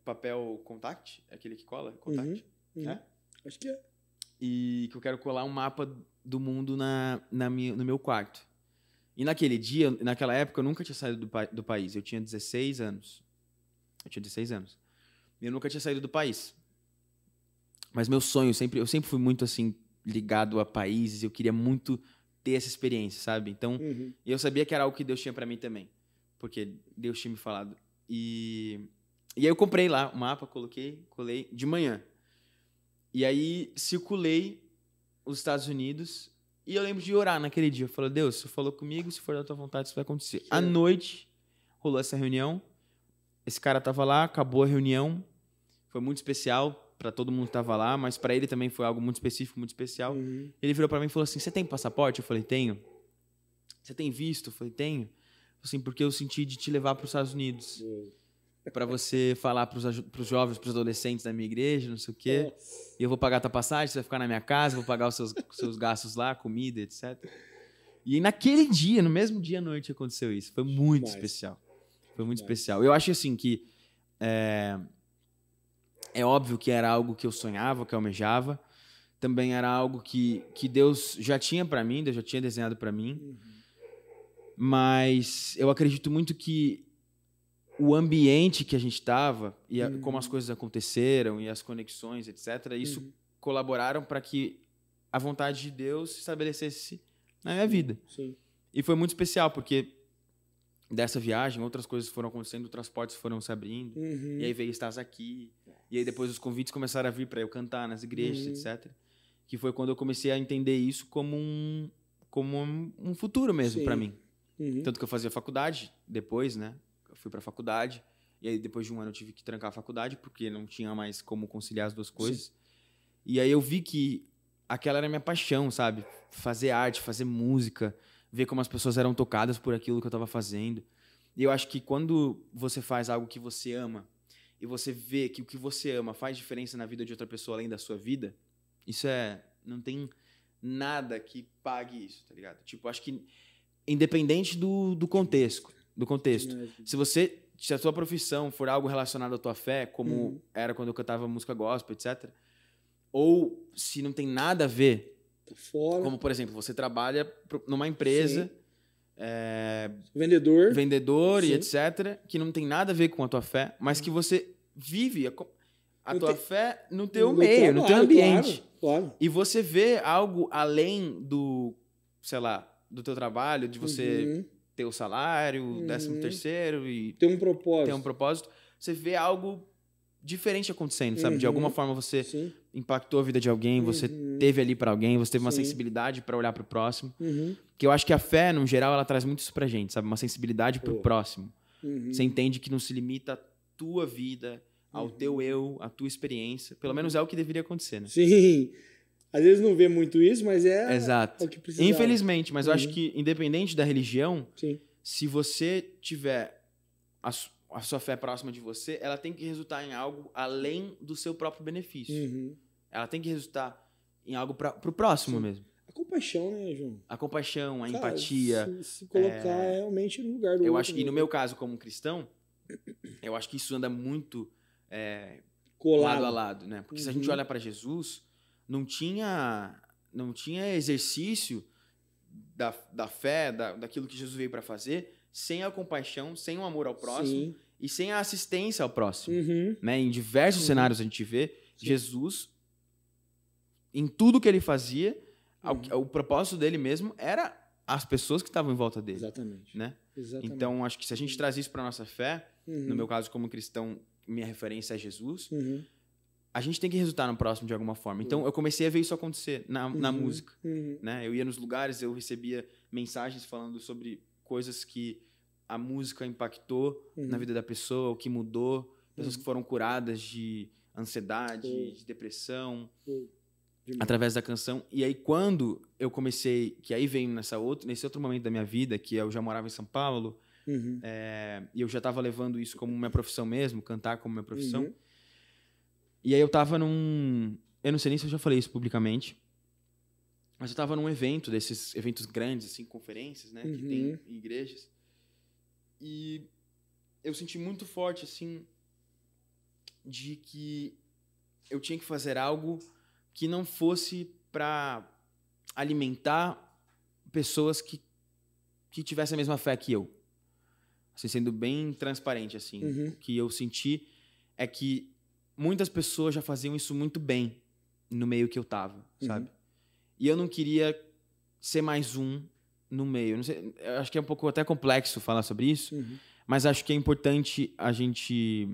papel contact. É aquele que cola? Contact? Acho que é. E que eu quero colar um mapa do mundo no meu quarto. E naquele dia, naquela época, eu nunca tinha saído do país. Eu tinha 16 anos. E eu nunca tinha saído do país. Mas meu sonho, eu sempre fui muito, assim, ligado a países. Eu queria muito ter essa experiência, sabe? Então, eu sabia que era algo que Deus tinha pra mim também. Porque Deus tinha me falado. E aí eu comprei lá o mapa, colei de manhã. E aí circulei os Estados Unidos e eu lembro de orar naquele dia. Eu falei, Deus, você falou comigo, se for da tua vontade, isso vai acontecer. À noite, rolou essa reunião. Esse cara tava lá, acabou a reunião. Foi muito especial para todo mundo que tava lá, mas para ele também foi algo muito específico, muito especial. Ele virou para mim e falou assim, você tem passaporte? Eu falei, tenho. Você tem visto? Eu falei, tenho. Assim, porque eu senti de te levar para os Estados Unidos. Para você falar para os jovens, para os adolescentes da minha igreja, não sei o quê. E eu vou pagar a tua passagem, você vai ficar na minha casa, vou pagar os seus gastos lá, comida, etc. E naquele dia, no mesmo dia à noite, aconteceu isso. Foi muito especial. Foi muito especial. Eu acho assim que é óbvio que era algo que eu sonhava, que eu almejava. Também era algo que Deus já tinha para mim, Deus já tinha desenhado para mim. Mas eu acredito muito que o ambiente que a gente estava e como as coisas aconteceram e as conexões, etc., isso colaboraram para que a vontade de Deus se estabelecesse na minha vida. Sim. E foi muito especial, porque dessa viagem, outras coisas foram acontecendo, outras portas foram se abrindo, e aí veio Estás Aqui, e aí depois os convites começaram a vir para eu cantar nas igrejas, etc., que foi quando eu comecei a entender isso como um futuro mesmo para mim. Tanto que eu fazia faculdade depois, né? Eu fui para a faculdade, e aí depois de um ano eu tive que trancar a faculdade, porque não tinha mais como conciliar as duas coisas. Sim. E aí eu vi que aquela era a minha paixão, sabe? Fazer arte, fazer música, ver como as pessoas eram tocadas por aquilo que eu estava fazendo. E eu acho que quando você faz algo que você ama, e você vê que o que você ama faz diferença na vida de outra pessoa além da sua vida, isso não tem nada que pague isso, tá ligado? Tipo, acho que independente do contexto, se a sua profissão for algo relacionado à tua fé, como era quando eu cantava música gospel, etc., ou se não tem nada a ver, como, por exemplo, você trabalha numa empresa, vendedor e etc., que não tem nada a ver com a tua fé, mas que você vive a tua fé no teu meio, no teu ambiente. Claro. E você vê algo além do, sei lá, do teu trabalho, de você ter o salário, 13º e ter um propósito. Você vê algo diferente acontecendo, sabe? De alguma forma você Sim. impactou a vida de alguém, você teve ali pra alguém, você teve uma sensibilidade pra olhar pro próximo. Que eu acho que a fé, no geral, ela traz muito isso pra gente, sabe? Uma sensibilidade pro próximo. Você entende que não se limita à tua vida, ao teu eu, à tua experiência. Pelo menos é o que deveria acontecer, né? Sim. Às vezes não vê muito isso, mas é Exato. o que precisa. Infelizmente, mas eu acho que, independente da religião, Sim. se você tiver a sua fé próxima de você, ela tem que resultar em algo além do seu próprio benefício. Ela tem que resultar em algo pro próximo mesmo. A compaixão, né, João? A compaixão, a Cara, empatia. Se colocar realmente no lugar do Eu outro. acho que, no meu caso, como cristão, eu acho que isso anda muito colado lado a lado, né? Porque se a gente olha para Jesus, não tinha exercício da fé, daquilo que Jesus veio para fazer, sem a compaixão, sem o amor ao próximo e sem a assistência ao próximo. Né? Em diversos cenários a gente vê Jesus, em tudo que ele fazia, o propósito dele mesmo era as pessoas que estavam em volta dele. Exatamente. Né? Exatamente. Então, acho que se a gente traz isso para nossa fé, no meu caso como cristão, minha referência é Jesus, a gente tem que resultar no próximo de alguma forma. Então, eu comecei a ver isso acontecer na música. Né? Eu ia nos lugares, eu recebia mensagens falando sobre coisas que a música impactou na vida da pessoa, o que mudou, pessoas que foram curadas de ansiedade, de depressão, através da canção. E aí, quando eu comecei, que aí veio nesse outro momento da minha vida, que eu já morava em São Paulo, e eu já estava levando isso como minha profissão mesmo, cantar como minha profissão. E aí eu tava eu não sei nem se eu já falei isso publicamente, mas eu tava num evento, desses eventos grandes, assim, conferências, né, que tem em igrejas. E eu senti muito forte, assim, de que eu tinha que fazer algo que não fosse para alimentar pessoas que tivessem a mesma fé que eu. Assim, sendo bem transparente, assim. O que eu senti é que muitas pessoas já faziam isso muito bem no meio que eu tava, sabe? E eu não queria ser mais um no meio. Não sei, eu acho que é um pouco até complexo falar sobre isso, mas acho que é importante a gente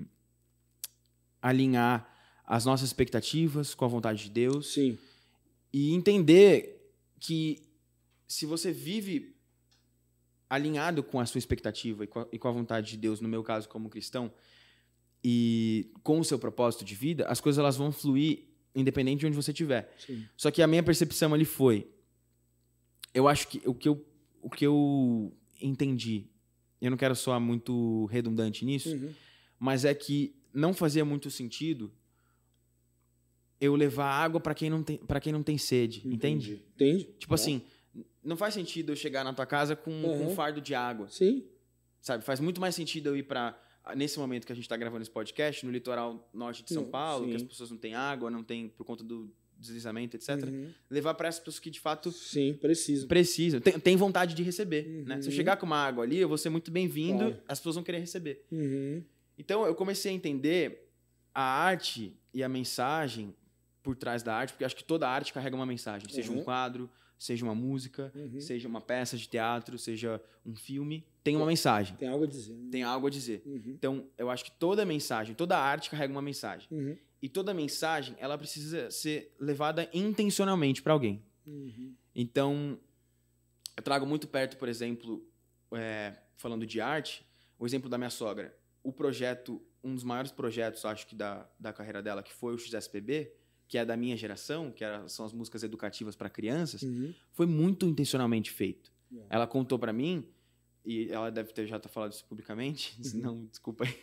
alinhar as nossas expectativas com a vontade de Deus. Sim. E entender que se você vive alinhado com a sua expectativa e com a vontade de Deus, no meu caso como cristão, e com o seu propósito de vida, as coisas elas vão fluir independente de onde você estiver. Só que a minha percepção ali foi, eu acho que o que eu entendi, eu não quero soar muito redundante nisso, mas é que não fazia muito sentido eu levar água para quem não tem sede, entende? Tipo assim, não faz sentido eu chegar na tua casa com um fardo de água. Sim. Sabe, faz muito mais sentido eu ir para, nesse momento que a gente está gravando esse podcast, no litoral norte de São Paulo, que as pessoas não têm água, não tem por conta do deslizamento, etc. Levar para essas pessoas que de fato precisam. Tem vontade de receber. Né? Se eu chegar com uma água ali, eu vou ser muito bem-vindo, as pessoas vão querer receber. Então eu comecei a entender a arte e a mensagem por trás da arte, porque eu acho que toda arte carrega uma mensagem, seja um quadro, seja uma música, seja uma peça de teatro, seja um filme, tem uma mensagem. Tem algo a dizer. Né? Tem algo a dizer. Então, eu acho que toda mensagem, toda arte carrega uma mensagem. E toda mensagem, ela precisa ser levada intencionalmente para alguém. Então, eu trago muito perto, por exemplo, falando de arte, o exemplo da minha sogra. O projeto, um dos maiores projetos, acho que da carreira dela, que foi o XSPB, que é da minha geração, que são as músicas educativas para crianças, foi muito intencionalmente feito. Ela contou para mim, e ela deve ter já falado isso publicamente, não, desculpa aí.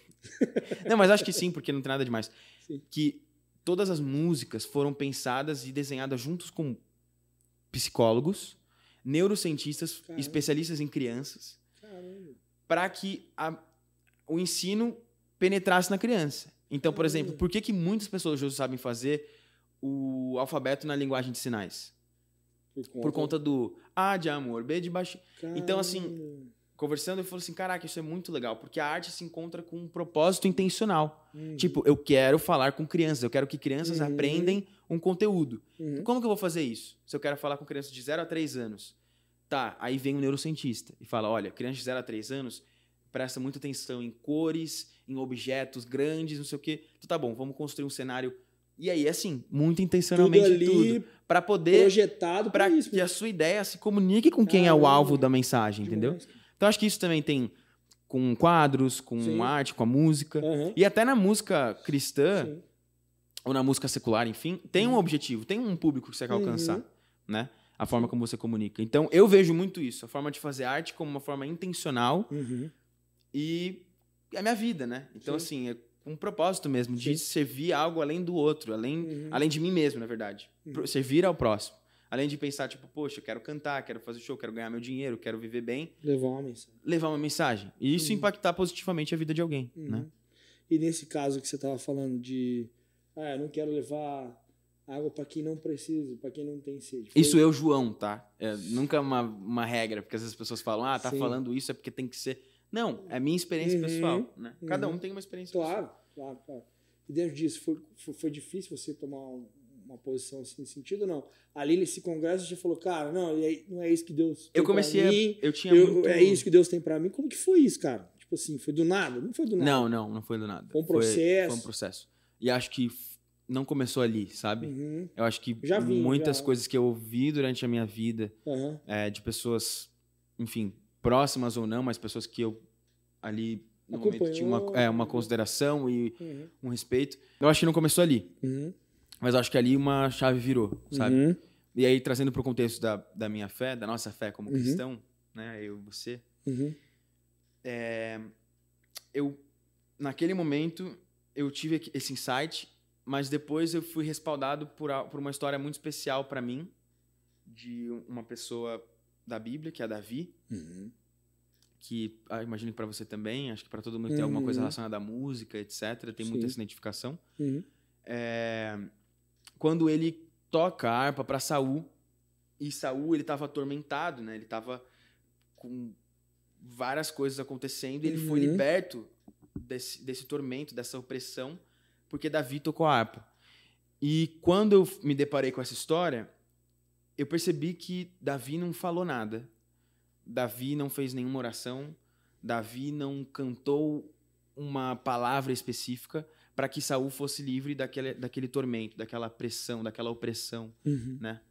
Não, mas acho que sim, porque não tem nada demais. Que todas as músicas foram pensadas e desenhadas juntos com psicólogos, neurocientistas, especialistas em crianças, para que o ensino penetrasse na criança. Então, por exemplo, por que muitas pessoas hoje sabem fazer o alfabeto na linguagem de sinais? Por conta do A de amor, B de baixo. Então, assim, conversando, eu falei assim, caraca, isso é muito legal, porque a arte se encontra com um propósito intencional. Tipo, eu quero falar com crianças, eu quero que crianças aprendam um conteúdo. Então, como que eu vou fazer isso? Se eu quero falar com crianças de 0 a 3 anos, tá, aí vem um neurocientista e fala, olha, crianças de 0 a 3 anos presta muita atenção em cores, em objetos grandes, não sei o quê. Então tá bom, vamos construir um cenário. E aí, assim, muito intencionalmente tudo. Pra poder... projetado pra isso, que a sua ideia se comunique com quem é o alvo da mensagem, entendeu? Demais, cara. Então acho que isso também tem com quadros, com Sim. arte, com a música. E até na música cristã, Sim. ou na música secular, enfim, tem um objetivo, tem um público que você quer alcançar, né? A forma como você comunica. Então, eu vejo muito isso, a forma de fazer arte como uma forma intencional e é a minha vida, né? Então, assim, é um propósito mesmo de servir algo além do outro, além de mim mesmo, na verdade. Servir ao próximo. Além de pensar, tipo, poxa, eu quero cantar, quero fazer show, quero ganhar meu dinheiro, quero viver bem. Levar uma mensagem. E isso impactar positivamente a vida de alguém, né? E nesse caso que você estava falando de... eu não quero levar água para quem não precisa, para quem não tem sede. Isso eu, João, tá? Nunca uma regra, porque às vezes as pessoas falam, tá falando isso é porque tem que ser... Não, é minha experiência pessoal, né? Cada um tem uma experiência pessoal. Claro. E dentro disso, foi difícil você tomar uma posição assim, nesse sentido ou não? Ali nesse congresso, você falou, cara, não é isso que Deus tem pra mim. Eu tinha muito... É isso que Deus tem pra mim. Como que foi isso, cara? Tipo assim, foi do nada? Não foi do nada. Não foi do nada. Foi um processo. Foi um processo. E acho que não começou ali, sabe? Eu acho que muitas coisas que eu ouvi durante a minha vida, de pessoas, enfim, próximas ou não, mas pessoas que eu ali no momento tinha uma consideração e um respeito. Eu acho que não começou ali. Mas eu acho que ali uma chave virou, sabe? E aí, trazendo para o contexto da minha fé, da nossa fé como cristão, né? Eu e você. Naquele momento, eu tive esse insight, mas depois eu fui respaldado por uma história muito especial para mim, de uma pessoa da Bíblia, que é Davi, que imagino que para você também, acho que para todo mundo que tem alguma coisa relacionada à música, etc., tem muita essa identificação. Quando ele toca a harpa para Saul, e Saul ele estava atormentado, né? Ele estava com várias coisas acontecendo, e ele foi liberto desse tormento, dessa opressão, porque Davi tocou a harpa. E quando eu me deparei com essa história, eu percebi que Davi não falou nada. Davi não fez nenhuma oração. Davi não cantou uma palavra específica para que Saul fosse livre daquele tormento, daquela pressão, daquela opressão, né?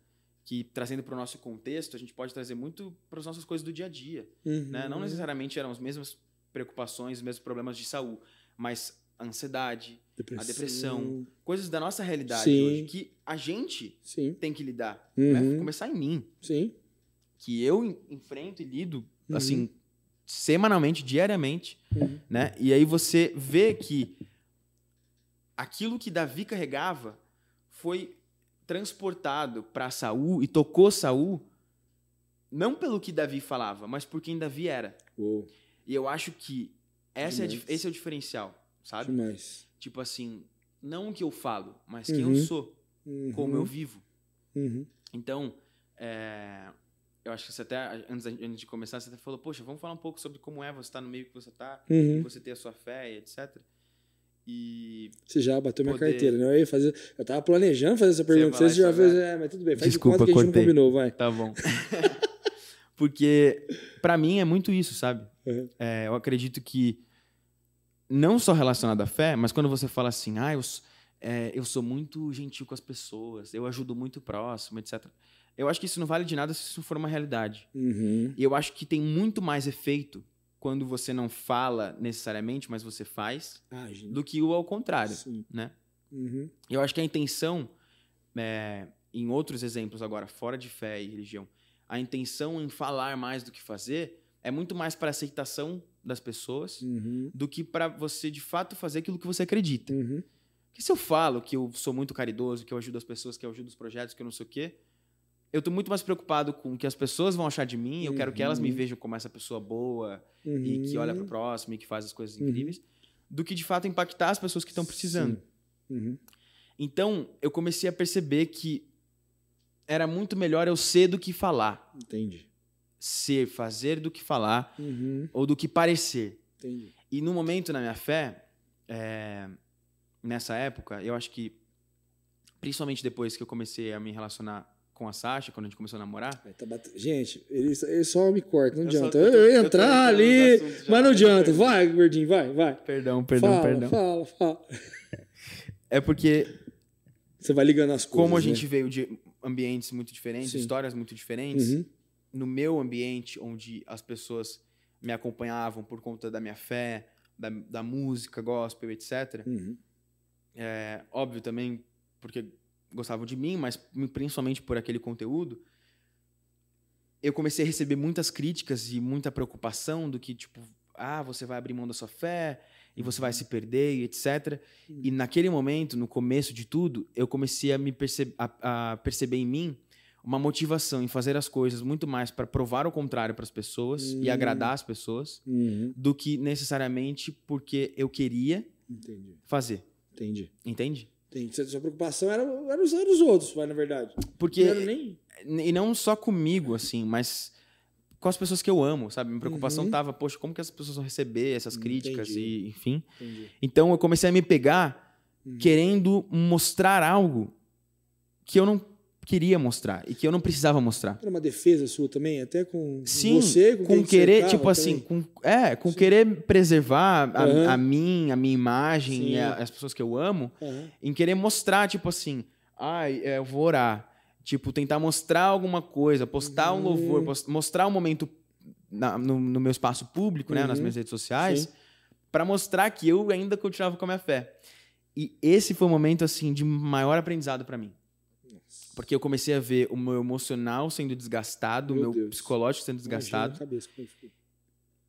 Que, trazendo para o nosso contexto, a gente pode trazer muito para as nossas coisas do dia a dia, né? Não necessariamente eram as mesmas preocupações, os mesmos problemas de Saul, mas a ansiedade, a depressão, coisas da nossa realidade hoje, que a gente tem que lidar. Né? Começar em mim. Que eu enfrento e lido, assim, semanalmente, diariamente, né? E aí você vê que aquilo que Davi carregava foi transportado para Saul e tocou Saul, não pelo que Davi falava, mas por quem Davi era. E eu acho que esse é o diferencial, sabe? Tipo assim, não o que eu falo, mas quem eu sou, como eu vivo. Então, eu acho que você até, antes de começar, você até falou, poxa, vamos falar um pouco sobre como você estar no meio que você está, você ter a sua fé, etc. E você já bateu minha carteira, né? Eu tava planejando fazer essa pergunta. Você já fez, mas tudo bem. Faz desculpa, de conta que a gente não combinou, vai. Tá bom. Porque, pra mim, é muito isso, sabe? Eu acredito que, não só relacionado à fé, mas quando você fala assim, eu sou muito gentil com as pessoas, eu ajudo muito o próximo, etc. Eu acho que isso não vale de nada se isso for uma realidade. E eu acho que tem muito mais efeito quando você não fala necessariamente, mas você faz, do que o ao contrário, né? Eu acho que a intenção, em outros exemplos agora, fora de fé e religião, a intenção em falar mais do que fazer é muito mais para aceitação das pessoas do que para você, de fato, fazer aquilo que você acredita. Porque se eu falo que eu sou muito caridoso, que eu ajudo as pessoas, que eu ajudo os projetos, que eu não sei o quê, eu tô muito mais preocupado com o que as pessoas vão achar de mim, eu quero que elas me vejam como essa pessoa boa e que olha pro próximo e que faz as coisas incríveis, do que de fato impactar as pessoas que estão precisando. Então, eu comecei a perceber que era muito melhor eu ser do que falar. Entendi. Fazer do que falar, ou do que parecer. Entendi. E no momento na minha fé, nessa época, eu acho que, principalmente depois que eu comecei a me relacionar com a Sasha, quando a gente começou a namorar. Gente, ele só me corta, não adianta. Eu ia entrar ali, mas não adianta. Vai, gordinho, vai. Perdão. Fala. É porque... Você vai ligando as coisas, como a gente veio de ambientes muito diferentes, Sim. histórias muito diferentes, no meu ambiente, onde as pessoas me acompanhavam por conta da minha fé, da música, gospel, etc. Óbvio também porque gostavam de mim, mas principalmente por aquele conteúdo, eu comecei a receber muitas críticas e muita preocupação do que, tipo, você vai abrir mão da sua fé e você vai se perder, e etc. E naquele momento, no começo de tudo, eu comecei a perceber em mim uma motivação em fazer as coisas muito mais para provar o contrário para as pessoas e agradar as pessoas do que necessariamente porque eu queria fazer. Entendi. Entende? Sua preocupação era os outros, vai, na verdade. Porque... Não era nem... E não só comigo, assim, mas com as pessoas que eu amo, sabe? Minha preocupação tava, poxa, como que as pessoas vão receber essas críticas e, enfim. Então, eu comecei a me pegar querendo mostrar algo que eu não queria mostrar e que eu não precisava mostrar. Era uma defesa sua também, até com Sim, você, com querer, tipo assim, com querer preservar a minha imagem e as pessoas que eu amo, em querer mostrar, tipo assim, eu vou orar, tipo, tentar mostrar alguma coisa, postar um louvor, mostrar um momento no meu espaço público, né, nas minhas redes sociais, para mostrar que eu ainda continuava com a minha fé. E esse foi o momento, assim, de maior aprendizado para mim. Porque eu comecei a ver o meu emocional sendo desgastado, o meu psicológico sendo desgastado.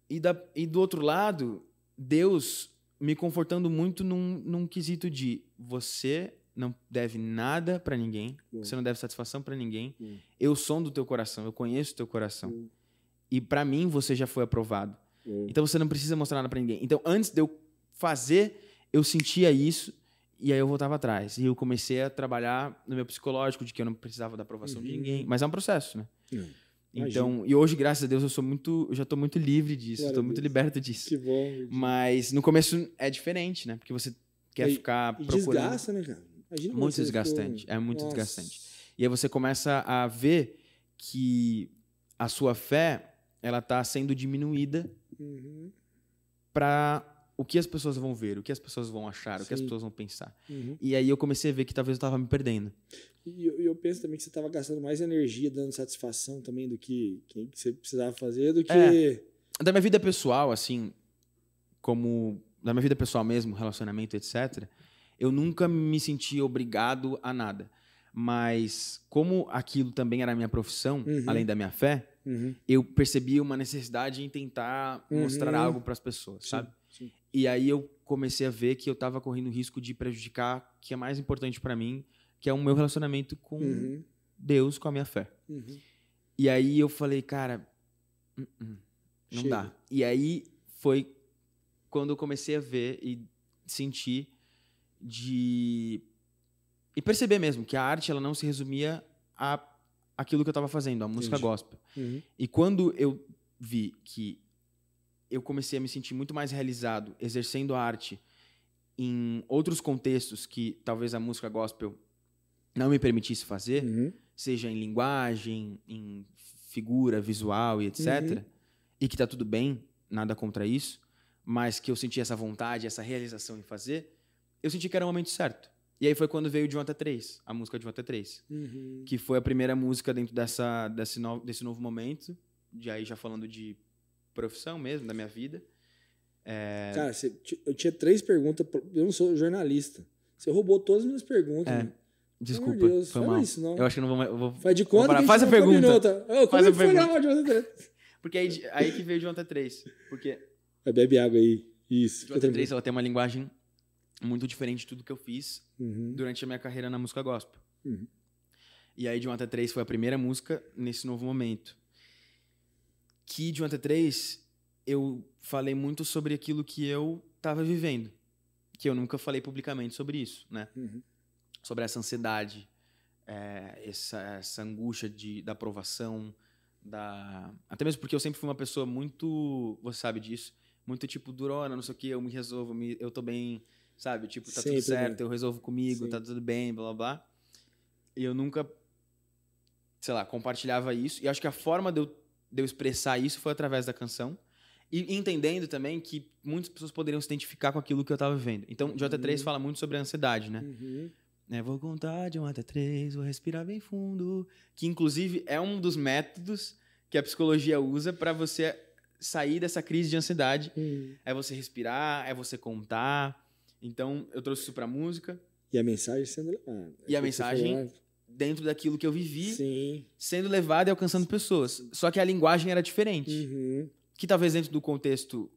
E do outro lado, Deus me confortando muito num quesito de você não deve nada para ninguém, você não deve satisfação para ninguém. Eu sondo do teu coração, eu conheço o teu coração. E para mim você já foi aprovado. Então você não precisa mostrar nada para ninguém. Então antes de eu fazer, eu sentia isso. E aí eu voltava atrás. E eu comecei a trabalhar no meu psicológico de que eu não precisava da aprovação de ninguém. Mas é um processo, né? Então, e hoje, graças a Deus, eu já estou muito livre disso. Estou muito liberto disso. Que bom. Mas no começo é diferente, né? Porque você quer ficar procurando... desgasta, né, cara? Imagina muito desgastante. É muito desgastante. E aí você começa a ver que a sua fé, ela está sendo diminuída para... o que as pessoas vão ver, o que as pessoas vão achar, o que as pessoas vão pensar. E aí eu comecei a ver que talvez eu estava me perdendo. E eu penso também que você estava gastando mais energia dando satisfação também do que você precisava fazer, do que... Da minha vida pessoal, assim, da minha vida pessoal mesmo, relacionamento, etc., eu nunca me senti obrigado a nada. Mas como aquilo também era a minha profissão, além da minha fé, eu percebi uma necessidade em tentar mostrar algo para as pessoas, sabe? Sim. E aí eu comecei a ver que eu estava correndo o risco de prejudicar o que é mais importante para mim, que é o meu relacionamento com Deus, com a minha fé. E aí eu falei, cara, não dá. E aí foi quando eu comecei a ver e sentir e perceber mesmo que a arte ela não se resumia a aquilo que eu estava fazendo, a música gospel. E quando eu vi que eu comecei a me sentir muito mais realizado exercendo a arte em outros contextos que talvez a música gospel não me permitisse fazer, seja em linguagem, em figura, visual e etc. E que tá tudo bem, nada contra isso, mas que eu senti essa vontade, essa realização em fazer, eu senti que era o momento certo. E aí foi quando veio de 1 até 3, a música de 1 até 3, que foi a primeira música dentro desse novo momento, de aí já falando de profissão mesmo, da minha vida. Cara, eu tinha 3 perguntas, eu não sou jornalista. Você roubou todas as minhas perguntas. Né? Desculpa, Deus, foi mal. Isso, não. Eu acho que eu não vou... Faz de conta que faz a pergunta. Como é que foi gravar de 1 até 3? Porque aí que veio de 1 até 3. Porque... Bebe água aí. Isso. De 1 até 3, ela tem uma linguagem muito diferente de tudo que eu fiz durante a minha carreira na música gospel. E aí de 1 até 3 foi a primeira música nesse novo momento. Que de 1 até 3 eu falei muito sobre aquilo que eu estava vivendo. Que eu nunca falei publicamente sobre isso, né? Sobre essa ansiedade, essa angústia da aprovação, até mesmo porque eu sempre fui uma pessoa muito, você sabe disso, muito tipo durona, não sei o que, eu me resolvo, eu tô bem, sabe? Tipo, tá tudo certo, eu resolvo comigo, tá tudo bem, blá, blá, blá. E eu nunca sei lá, compartilhava isso. E acho que a forma de eu expressar isso foi através da canção. E entendendo também que muitas pessoas poderiam se identificar com aquilo que eu tava vivendo. Então, J3 fala muito sobre a ansiedade, né? Vou contar de 1 até 3, vou respirar bem fundo. Que, inclusive, é um dos métodos que a psicologia usa para você sair dessa crise de ansiedade. É você respirar, é você contar. Então, eu trouxe isso pra música. E a mensagem sendo levada. E a mensagem dentro daquilo que eu vivi, Sim. sendo levada e alcançando pessoas. Só que a linguagem era diferente. Que talvez dentro do contexto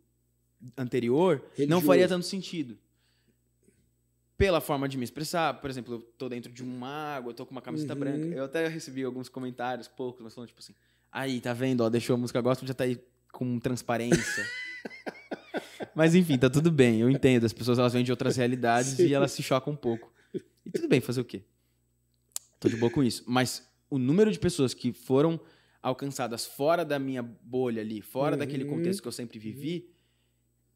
anterior não faria tanto sentido. Pela forma de me expressar. Por exemplo, eu tô dentro de uma água, eu tô com uma camiseta branca. Eu até recebi alguns comentários, poucos, mas falando tipo assim, aí, tá vendo? Ó, deixou a música gospel, já tá aí com transparência. Mas enfim, tá tudo bem. Eu entendo. As pessoas elas vêm de outras realidades e elas se chocam um pouco. E tudo bem, fazer o quê? Tô de boa com isso. Mas o número de pessoas que foram alcançadas fora da minha bolha ali, fora daquele contexto que eu sempre vivi,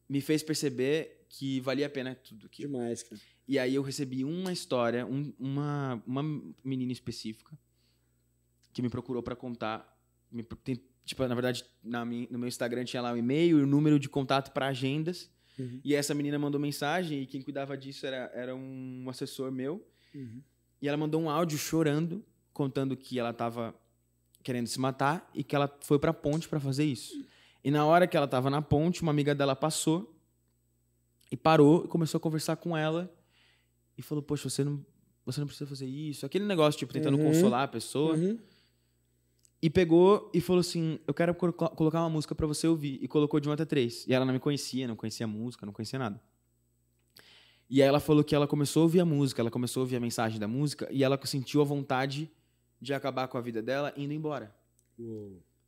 me fez perceber que valia a pena tudo aquilo. Demais, cara. E aí eu recebi uma história, uma menina específica que me procurou pra contar. Tipo, na verdade, no meu Instagram tinha lá o e-mail e o número de contato pra agendas. E essa menina mandou mensagem e quem cuidava disso era um assessor meu. E ela mandou um áudio chorando, contando que ela tava querendo se matar e que ela foi pra ponte pra fazer isso. E na hora que ela tava na ponte, uma amiga dela passou e parou e começou a conversar com ela e falou, poxa, você não precisa fazer isso. Aquele negócio, tipo, tentando consolar a pessoa. E pegou e falou assim, eu quero colocar uma música pra você ouvir. E colocou de 1 até 3. E ela não me conhecia, não conhecia a música, não conhecia nada. E aí ela falou que ela começou a ouvir a música, ela começou a ouvir a mensagem da música e ela sentiu a vontade de acabar com a vida dela indo embora.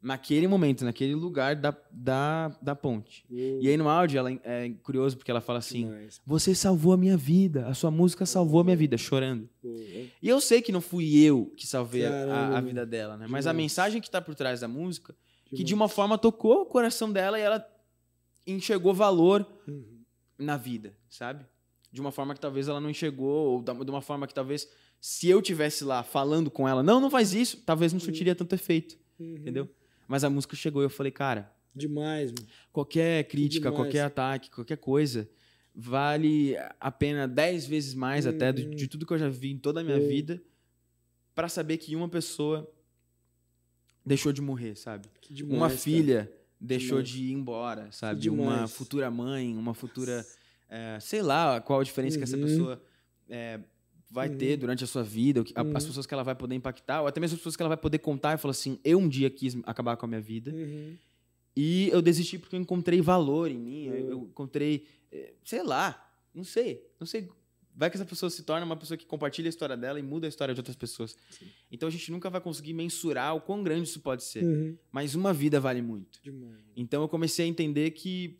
Naquele momento, naquele lugar da ponte. E aí no áudio, ela é curioso porque ela fala assim, você salvou a minha vida, a sua música salvou a minha vida, chorando. E eu sei que não fui eu que salvei a vida dela, né? Mas a mensagem que tá por trás da música, que de uma forma tocou o coração dela e ela enxergou valor na vida, sabe? De uma forma que talvez ela não enxergou, ou de uma forma que talvez, se eu tivesse lá falando com ela, não faz isso, talvez não surtiria tanto efeito, entendeu? Mas a música chegou e eu falei, cara... Demais, mano. Qualquer crítica, qualquer ataque, qualquer coisa, vale a pena 10 vezes mais até de tudo que eu já vi em toda a minha vida pra saber que uma pessoa deixou de morrer, sabe? Demais, uma filha deixou de ir embora, sabe? Uma futura mãe, uma futura... sei lá qual a diferença que essa pessoa vai ter durante a sua vida, as pessoas que ela vai poder impactar, ou até mesmo as pessoas que ela vai poder contar e falar assim, eu um dia quis acabar com a minha vida e eu desisti porque eu encontrei valor em mim, eu encontrei, sei lá, não sei, vai que essa pessoa se torna uma pessoa que compartilha a história dela e muda a história de outras pessoas. Então a gente nunca vai conseguir mensurar o quão grande isso pode ser, mas uma vida vale muito. Então eu comecei a entender que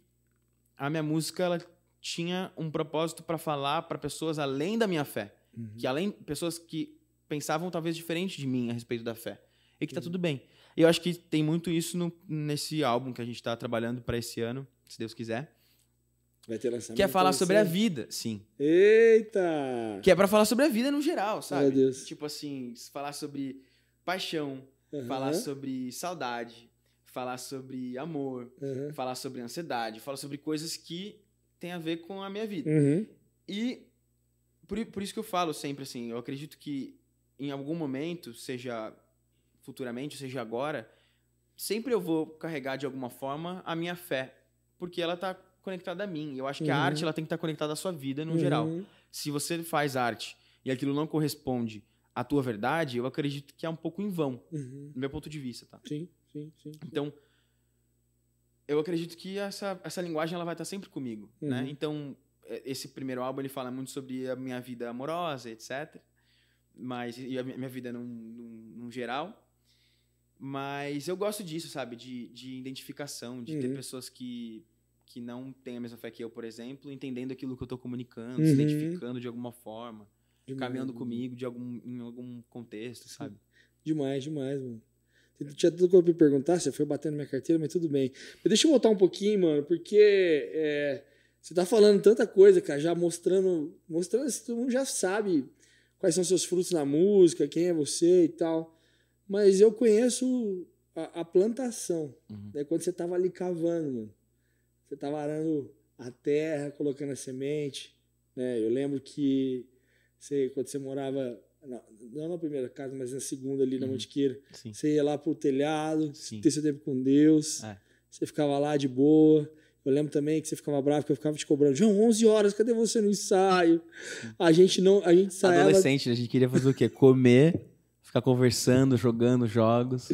a minha música, ela tinha um propósito para falar para pessoas além da minha fé. Que pessoas que pensavam talvez diferente de mim a respeito da fé. E que tá tudo bem. E eu acho que tem muito isso nesse álbum que a gente tá trabalhando para esse ano, se Deus quiser. Vai ter lançamento. Que é falar sobre a vida, sim. Eita! Que é para falar sobre a vida no geral, sabe? Meu Deus. Tipo assim, falar sobre paixão, falar sobre saudade, falar sobre amor, falar sobre ansiedade, falar sobre coisas que tem a ver com a minha vida. E por isso que eu falo sempre assim, eu acredito que em algum momento, seja futuramente, seja agora, sempre eu vou carregar de alguma forma a minha fé, porque ela tá conectada a mim. Eu acho que a arte ela tem que estar conectada à sua vida no geral. Se você faz arte e aquilo não corresponde à tua verdade, eu acredito que é um pouco em vão, do meu ponto de vista, tá? Sim. Então, eu acredito que essa linguagem ela vai estar sempre comigo, né? Então, esse primeiro álbum ele fala muito sobre a minha vida amorosa, etc. E a minha vida num geral. Mas eu gosto disso, sabe? De identificação, de ter pessoas que não têm a mesma fé que eu, por exemplo, entendendo aquilo que eu estou comunicando, se identificando de alguma forma, caminhando comigo em algum contexto, sabe? Demais, mano. Tinha tudo que eu me perguntar, você foi batendo minha carteira, mas tudo bem. Mas deixa eu voltar um pouquinho, mano, porque você tá falando tanta coisa, cara, já mostrando todo mundo já sabe quais são seus frutos na música, quem é você e tal. Mas eu conheço a plantação. Uhum. Daí quando você tava ali cavando, mano. Você tava arando a terra, colocando a semente, né? Eu lembro que quando você morava, não na primeira casa, mas na segunda ali na Mantiqueira, Sim. você ia lá pro telhado, Sim. ter seu tempo com Deus, você ficava lá de boa. Eu lembro também que você ficava bravo, porque eu ficava te cobrando. João, 11 horas, cadê você no ensaio? A gente ensaiava... Adolescente, a gente queria fazer o quê? Comer, ficar conversando, jogando jogos.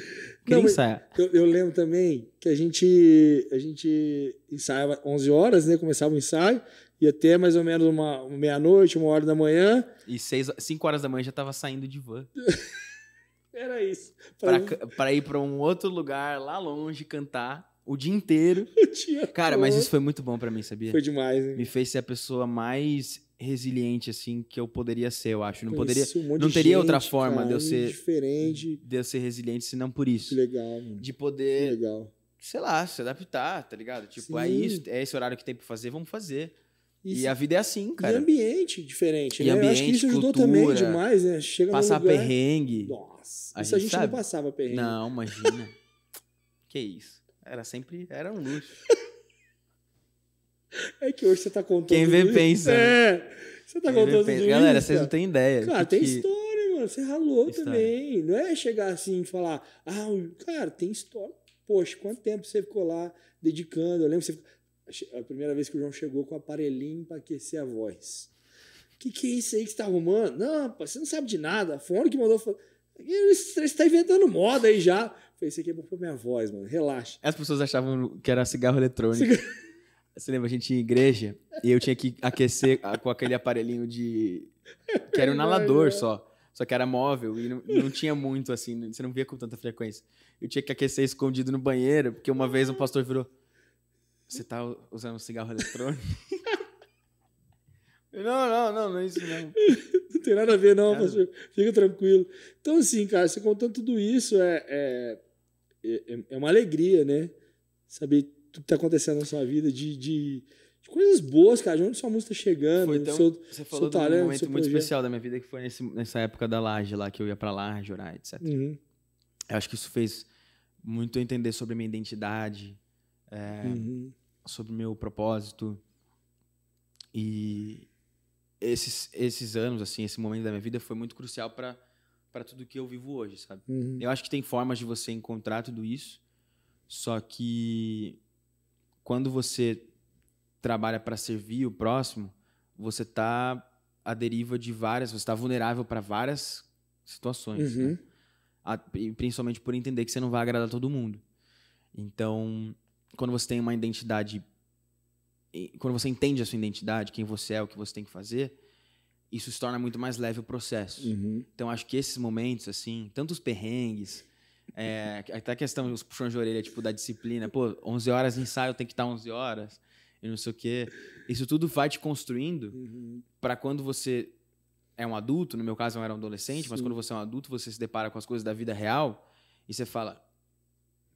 Queria ensaiar. Eu lembro também que a gente ensaiava 11 horas, né? Começava o ensaio, ia até mais ou menos uma meia-noite, 1h da manhã. E 5 horas da manhã já tava saindo de van. Era isso. Pra ir pra um outro lugar, lá longe, cantar o dia inteiro. Cara, mas isso foi muito bom pra mim, sabia? Foi demais, hein? Me fez ser a pessoa mais resiliente, assim, que eu poderia ser, eu acho. Não teria gente, outra forma, cara, de eu ser resiliente, senão por isso. Que legal, mano. De poder, que legal. sei lá, se adaptar, tá ligado? Tipo, é isso, é esse horário que tem pra fazer, vamos fazer. Isso. E a vida é assim, cara. E ambiente diferente, e né? Ambiente, eu acho que isso ajudou cultura, também demais, né? Chega passar num lugar... perrengue. Nossa, isso a gente não passava perrengue. Não, imagina. Que isso. Era um luxo. É que hoje você tá contando... Quem vê, pensa. Você tá contando tudo isso. Galera, vocês não têm ideia. Cara, tem história, mano. Você ralou também. Não é chegar assim e falar... cara, tem história. Poxa, quanto tempo você ficou lá dedicando? Eu lembro que a primeira vez que o João chegou com o aparelhinho pra aquecer a voz. Que é isso aí que você tá arrumando? Não, pô, você não sabe de nada. A Fone que mandou... Você tá inventando moda aí já. Falei, isso aqui é bom pra minha voz, mano. Relaxa. As pessoas achavam que era cigarro eletrônico. Você lembra? A gente ia em igreja e eu tinha que aquecer com aquele aparelhinho que era um inalador só. Só que era móvel e não tinha muito, assim. Você não via com tanta frequência. Eu tinha que aquecer escondido no banheiro, porque uma vez um pastor virou... Você tá usando um cigarro eletrônico? Não é isso não. Não tem nada a ver, não, pastor. Fica tranquilo. Então, assim, cara, você contando tudo isso é uma alegria, né? Saber tudo que tá acontecendo na sua vida, de coisas boas, cara. De onde sua música tá chegando. Você falou de um momento muito especial da minha vida, que foi nessa época da Laje lá, que eu ia pra Laje orar, etc. Uhum. Eu acho que isso fez muito eu entender sobre a minha identidade, sobre o meu propósito. E esses anos, assim, esse momento da minha vida foi muito crucial para tudo que eu vivo hoje, sabe? Uhum. Eu acho que tem formas de você encontrar tudo isso, só que quando você trabalha para servir o próximo, você tá à deriva você está vulnerável para várias situações, né? E principalmente por entender que você não vai agradar todo mundo. Então, quando você tem uma identidade, quando você entende a sua identidade, quem você é, o que você tem que fazer, isso se torna muito mais leve o processo. Então, acho que esses momentos, assim, tanto os perrengues, até a questão dos puxões de orelha, tipo, da disciplina, 11 horas de ensaio, tem que estar 11 horas, e não sei o quê. Isso tudo vai te construindo para quando você é um adulto, no meu caso eu era um adolescente, mas quando você é um adulto, você se depara com as coisas da vida real e você fala,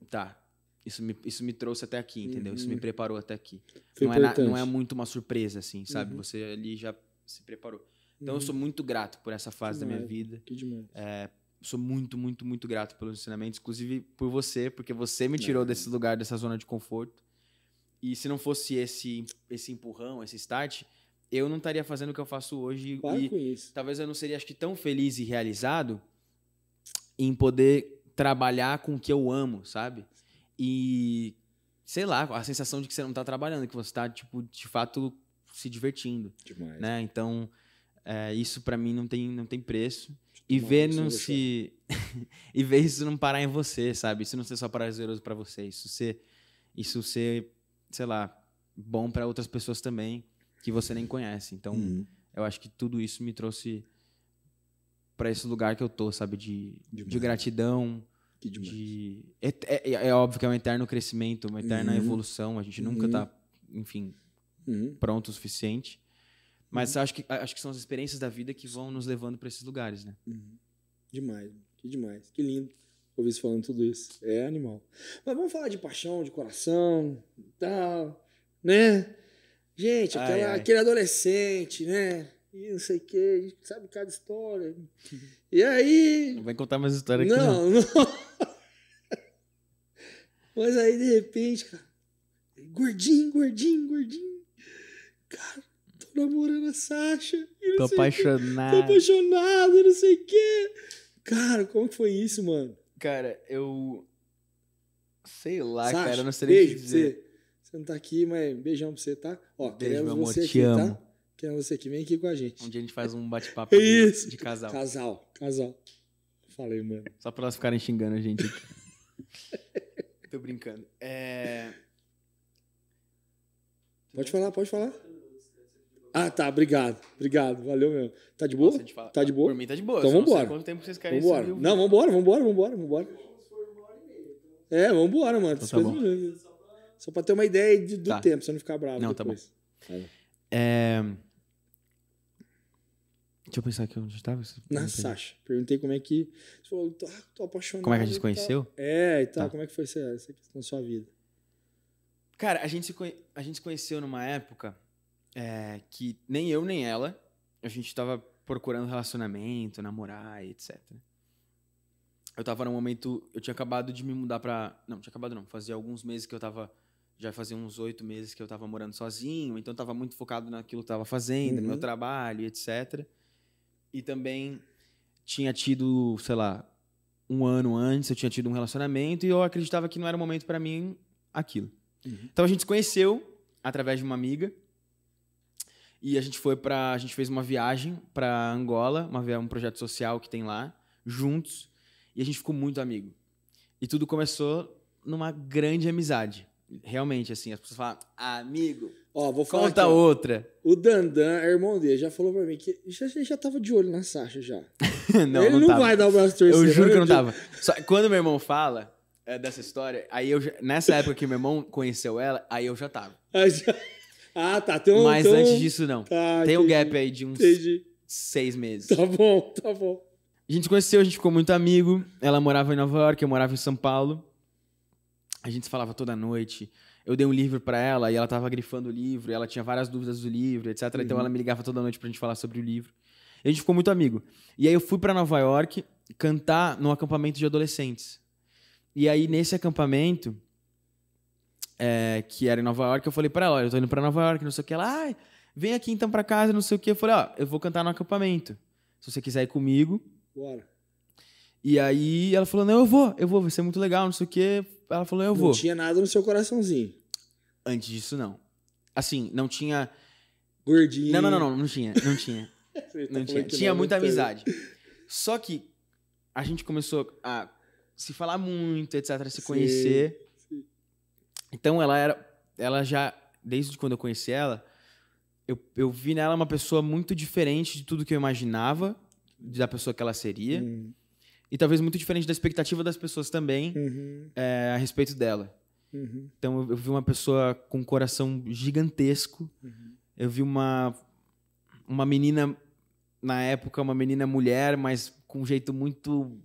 tá, isso me trouxe até aqui, entendeu? Isso me preparou até aqui. Não é muito uma surpresa, assim, sabe? Você ali já se preparou. Então eu sou muito grato por essa fase da minha vida. Que demais. Sou muito, muito, muito grato pelos ensinamentos, inclusive por você, porque você me tirou desse lugar, dessa zona de conforto. E se não fosse esse empurrão, esse start, eu não estaria fazendo o que eu faço hoje. Para com isso. Talvez eu não seria, acho que, tão feliz e realizado em poder trabalhar com o que eu amo, sabe? E, sei lá, a sensação de que você não está trabalhando, que você está, tipo, de fato, se divertindo. Demais. Né? Então, isso para mim não tem preço. E ver e ver isso não parar em você, sabe? Isso não ser só prazeroso para você. Isso ser, sei lá, bom para outras pessoas também, que você nem conhece. Então, eu acho que tudo isso me trouxe para esse lugar que eu tô, sabe? De gratidão. É óbvio que é um eterno crescimento, uma eterna evolução. A gente nunca tá, enfim, pronto o suficiente. Mas acho que são as experiências da vida que vão nos levando para esses lugares, né? Demais, que demais. Que lindo ouvir você falando tudo isso. É animal. Mas vamos falar de paixão, de coração e tal, né? Gente, aquele adolescente, né? e não sei o que, a gente sabe cada história. E aí... Não vai contar mais história aqui, não. Mas aí, de repente, cara, gordinho. Cara, tô namorando a Sasha. Tô apaixonado. Tô apaixonado, não sei o quê. Cara, como que foi isso, mano? Cara, eu... Sei lá, Sasha, cara, eu não sei nem o que beijo dizer. pra você. Você não tá aqui, mas beijão pra você, tá? Ó, Beijo, queremos meu amor, você te aqui, amo. tá? Queremos você aqui, vem aqui com a gente. Um dia a gente faz um bate-papo Isso. de casal. Casal. Falei, mano. Só pra elas ficarem xingando a gente aqui. Tô brincando. Pode falar. Ah, tá, obrigado, valeu mesmo. Tá de boa? Nossa, Tá de boa? Por mim tá de boa. Então só não sei vambora. quanto tempo vocês querem Vambora. subir o Não, vambora. É, vambora, mano. Então tá bom. Só pra ter uma ideia do Tá. tempo, pra você não ficar bravo Não, depois. tá bom. Deixa eu pensar aqui onde estava. Na Sasha. Perguntei como é que... Você falou, tô apaixonado. Como é que a gente se e tal. conheceu? E tal. Tá. Como é que foi essa questão da sua vida? Cara, a gente se conheceu numa época que nem eu nem ela, a gente tava procurando relacionamento, namorar e etc. Eu tava num momento... Eu tinha acabado de me mudar pra... Não, tinha acabado não. Fazia alguns meses que eu tava... Já fazia uns 8 meses que eu tava morando sozinho, então eu tava muito focado naquilo que eu tava fazendo, no meu trabalho, etc. E também tinha tido, sei lá, um ano antes, eu tinha tido um relacionamento e eu acreditava que não era o momento pra mim aquilo. Então a gente se conheceu através de uma amiga e a gente fez uma viagem pra Angola, um projeto social que tem lá, juntos, e a gente ficou muito amigo. E tudo começou numa grande amizade. Realmente, assim, as pessoas falam, amigo, Ó, vou falar conta aqui, ó. outra. O Dandan, irmão dele, já falou pra mim que já tava de olho na Sasha já. Não, Ele não tava. vai dar o braço torcer. Eu juro que eu não acredito. tava. Só, quando meu irmão fala dessa história, aí nessa época que meu irmão conheceu ela, aí eu já tava. Ah, tá. Mas antes disso, não. Tá, Tem um entendi. gap aí de uns Entendi. 6 meses. Tá bom. A gente se conheceu, a gente ficou muito amigo. Ela morava em Nova York, eu morava em São Paulo. A gente se falava toda noite. Eu dei um livro pra ela e ela tava grifando o livro. E ela tinha várias dúvidas do livro, etc. Então ela me ligava toda noite pra gente falar sobre o livro. E a gente ficou muito amigo. E aí eu fui pra Nova York cantar num acampamento de adolescentes. E aí nesse acampamento, que era em Nova York, eu falei pra ela, olha, eu tô indo pra Nova York, não sei o que. Ela, vem aqui então pra casa, não sei o que. Eu falei, eu vou cantar no acampamento. Se você quiser ir comigo. Bora. E aí ela falou, não, eu vou, vai ser muito legal, não sei o que. Ela falou, eu vou. Não tinha nada no seu coraçãozinho. Antes disso, não. Assim, não tinha... Gordinho. Não tinha. Não tinha. Tinha muita amizade. Só que a gente começou a se falar muito, etc, se conhecer. Sim. Então ela já, desde quando eu conheci ela, eu vi nela uma pessoa muito diferente de tudo que eu imaginava da pessoa que ela seria. E talvez muito diferente da expectativa das pessoas também a respeito dela. Então eu vi uma pessoa com um coração gigantesco. Eu vi uma menina, na época, uma menina mulher, mas com um jeito muito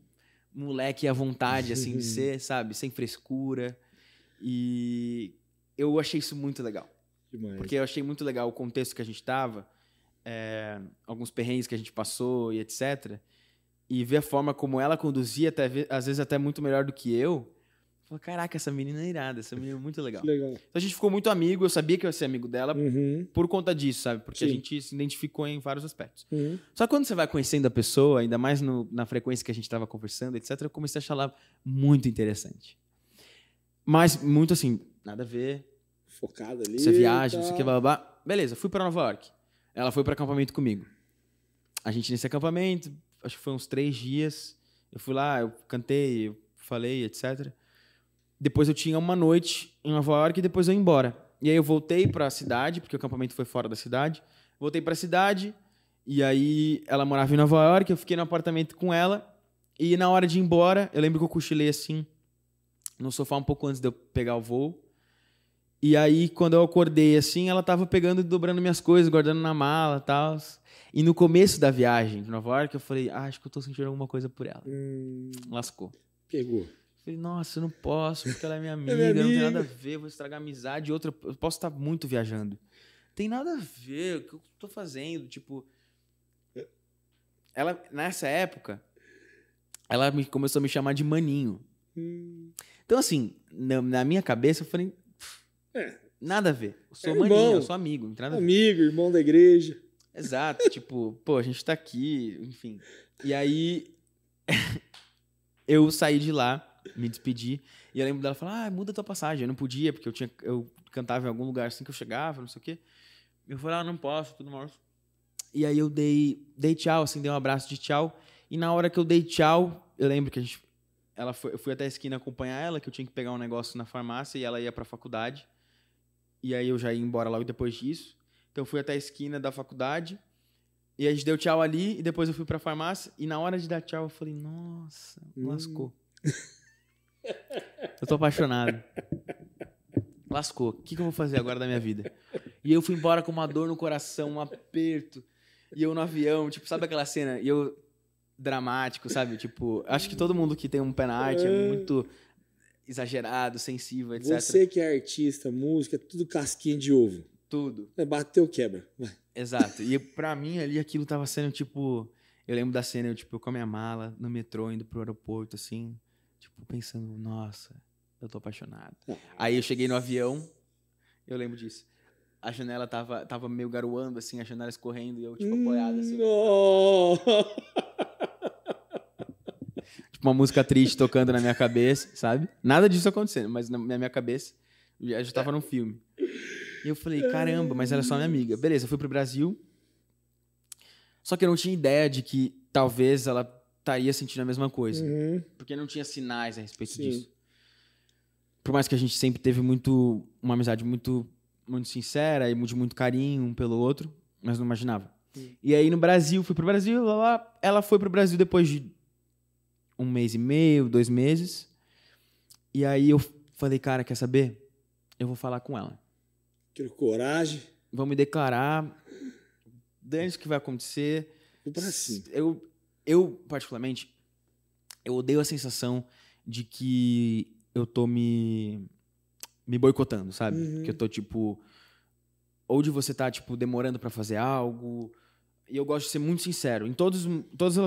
moleque à vontade, assim, de ser, sabe? Sem frescura. E eu achei isso muito legal. Demais. Porque eu achei muito legal o contexto que a gente tava, alguns perrengues que a gente passou e etc. E ver a forma como ela conduzia, às vezes até muito melhor do que eu. Falei, caraca, essa menina é irada, essa menina é muito legal. Que legal. Então a gente ficou muito amigo, eu sabia que eu ia ser amigo dela por conta disso, sabe? Porque Sim. a gente se identificou em vários aspectos. Só que quando você vai conhecendo a pessoa, ainda mais na frequência que a gente estava conversando, etc., eu comecei a achar ela muito interessante. Mas muito assim, nada a ver. Focada ali. Você viaja, não sei o que, blá, blá, blá. Beleza, fui pra Nova York. Ela foi para acampamento comigo. A gente nesse acampamento, acho que foi uns 3 dias. Eu fui lá, eu cantei, eu falei, etc. Depois eu tinha uma noite em Nova York e depois eu ia embora. E aí eu voltei para a cidade, porque o acampamento foi fora da cidade. Voltei para a cidade e aí ela morava em Nova York, eu fiquei no apartamento com ela. E na hora de ir embora, eu lembro que eu cochilei assim no sofá um pouco antes de eu pegar o voo. E aí, quando eu acordei assim, ela tava pegando e dobrando minhas coisas, guardando na mala e tal. E no começo da viagem de Nova York, eu falei, acho que eu tô sentindo alguma coisa por ela. Lascou. Pegou. Falei, nossa, eu não posso, porque ela é minha amiga, minha não tem amiga. nada a ver, vou estragar a amizade. E outra, eu posso estar muito viajando. Tem nada a ver, o que eu tô fazendo? Tipo, ela, nessa época, ela começou a me chamar de maninho. Então, assim, na minha cabeça, eu falei, nada a ver. Eu sou maninho, eu sou amigo. Não tem nada a ver. Amigo, irmão da igreja. Exato, tipo, pô, a gente tá aqui, enfim. E aí, eu saí de lá, me despedi, e eu lembro dela falar, muda tua passagem. Eu não podia, porque eu cantava em algum lugar assim que eu chegava, não sei o quê. Eu falei, não posso, tudo mais. E aí eu dei tchau, assim, dei um abraço de tchau. E na hora que eu dei tchau, eu lembro que eu fui até a esquina acompanhar ela, que eu tinha que pegar um negócio na farmácia e ela ia pra faculdade. E aí eu já ia embora logo depois disso. Então eu fui até a esquina da faculdade e a gente deu tchau ali e depois eu fui pra farmácia e na hora de dar tchau eu falei, nossa, lascou. Eu tô apaixonado. Lascou. O que eu vou fazer agora da minha vida? E eu fui embora com uma dor no coração, um aperto. E eu no avião, tipo, sabe aquela cena? E eu dramático, sabe? Tipo, acho que todo mundo que tem um pé na arte é muito exagerado, sensível, etc. Você que é artista, música, é tudo casquinha de ovo. Tudo. Bateu, quebra. Vai. Exato. E pra mim ali aquilo tava sendo tipo... Eu lembro da cena, eu com a minha mala no metrô, indo pro aeroporto, assim, tipo, pensando, nossa, eu tô apaixonado. Aí eu cheguei no avião, eu lembro disso. A janela tava meio garoando, assim, a janela escorrendo e eu, tipo, apoiado, assim. Tipo, uma música triste tocando na minha cabeça, sabe? Nada disso acontecendo, mas na minha cabeça, eu já tava num filme. E eu falei, caramba, mas ela é só minha amiga. Beleza, eu fui pro Brasil. Só que eu não tinha ideia de que talvez ela estaria sentindo a mesma coisa. Porque não tinha sinais a respeito disso. Por mais que a gente sempre teve uma amizade muito sincera e de muito carinho um pelo outro, mas não imaginava. E aí no Brasil, fui pro Brasil, ela foi pro Brasil depois de 1 mês e meio, 2 meses. E aí eu falei, cara, quer saber? Eu vou falar com ela. Quero coragem. Vou me declarar. Dane-se o que vai acontecer. Eu, particularmente, eu odeio a sensação de que eu tô me boicotando, sabe? Que eu tô, tipo... Ou de você tá, tipo, demorando pra fazer algo. E eu gosto de ser muito sincero em todos os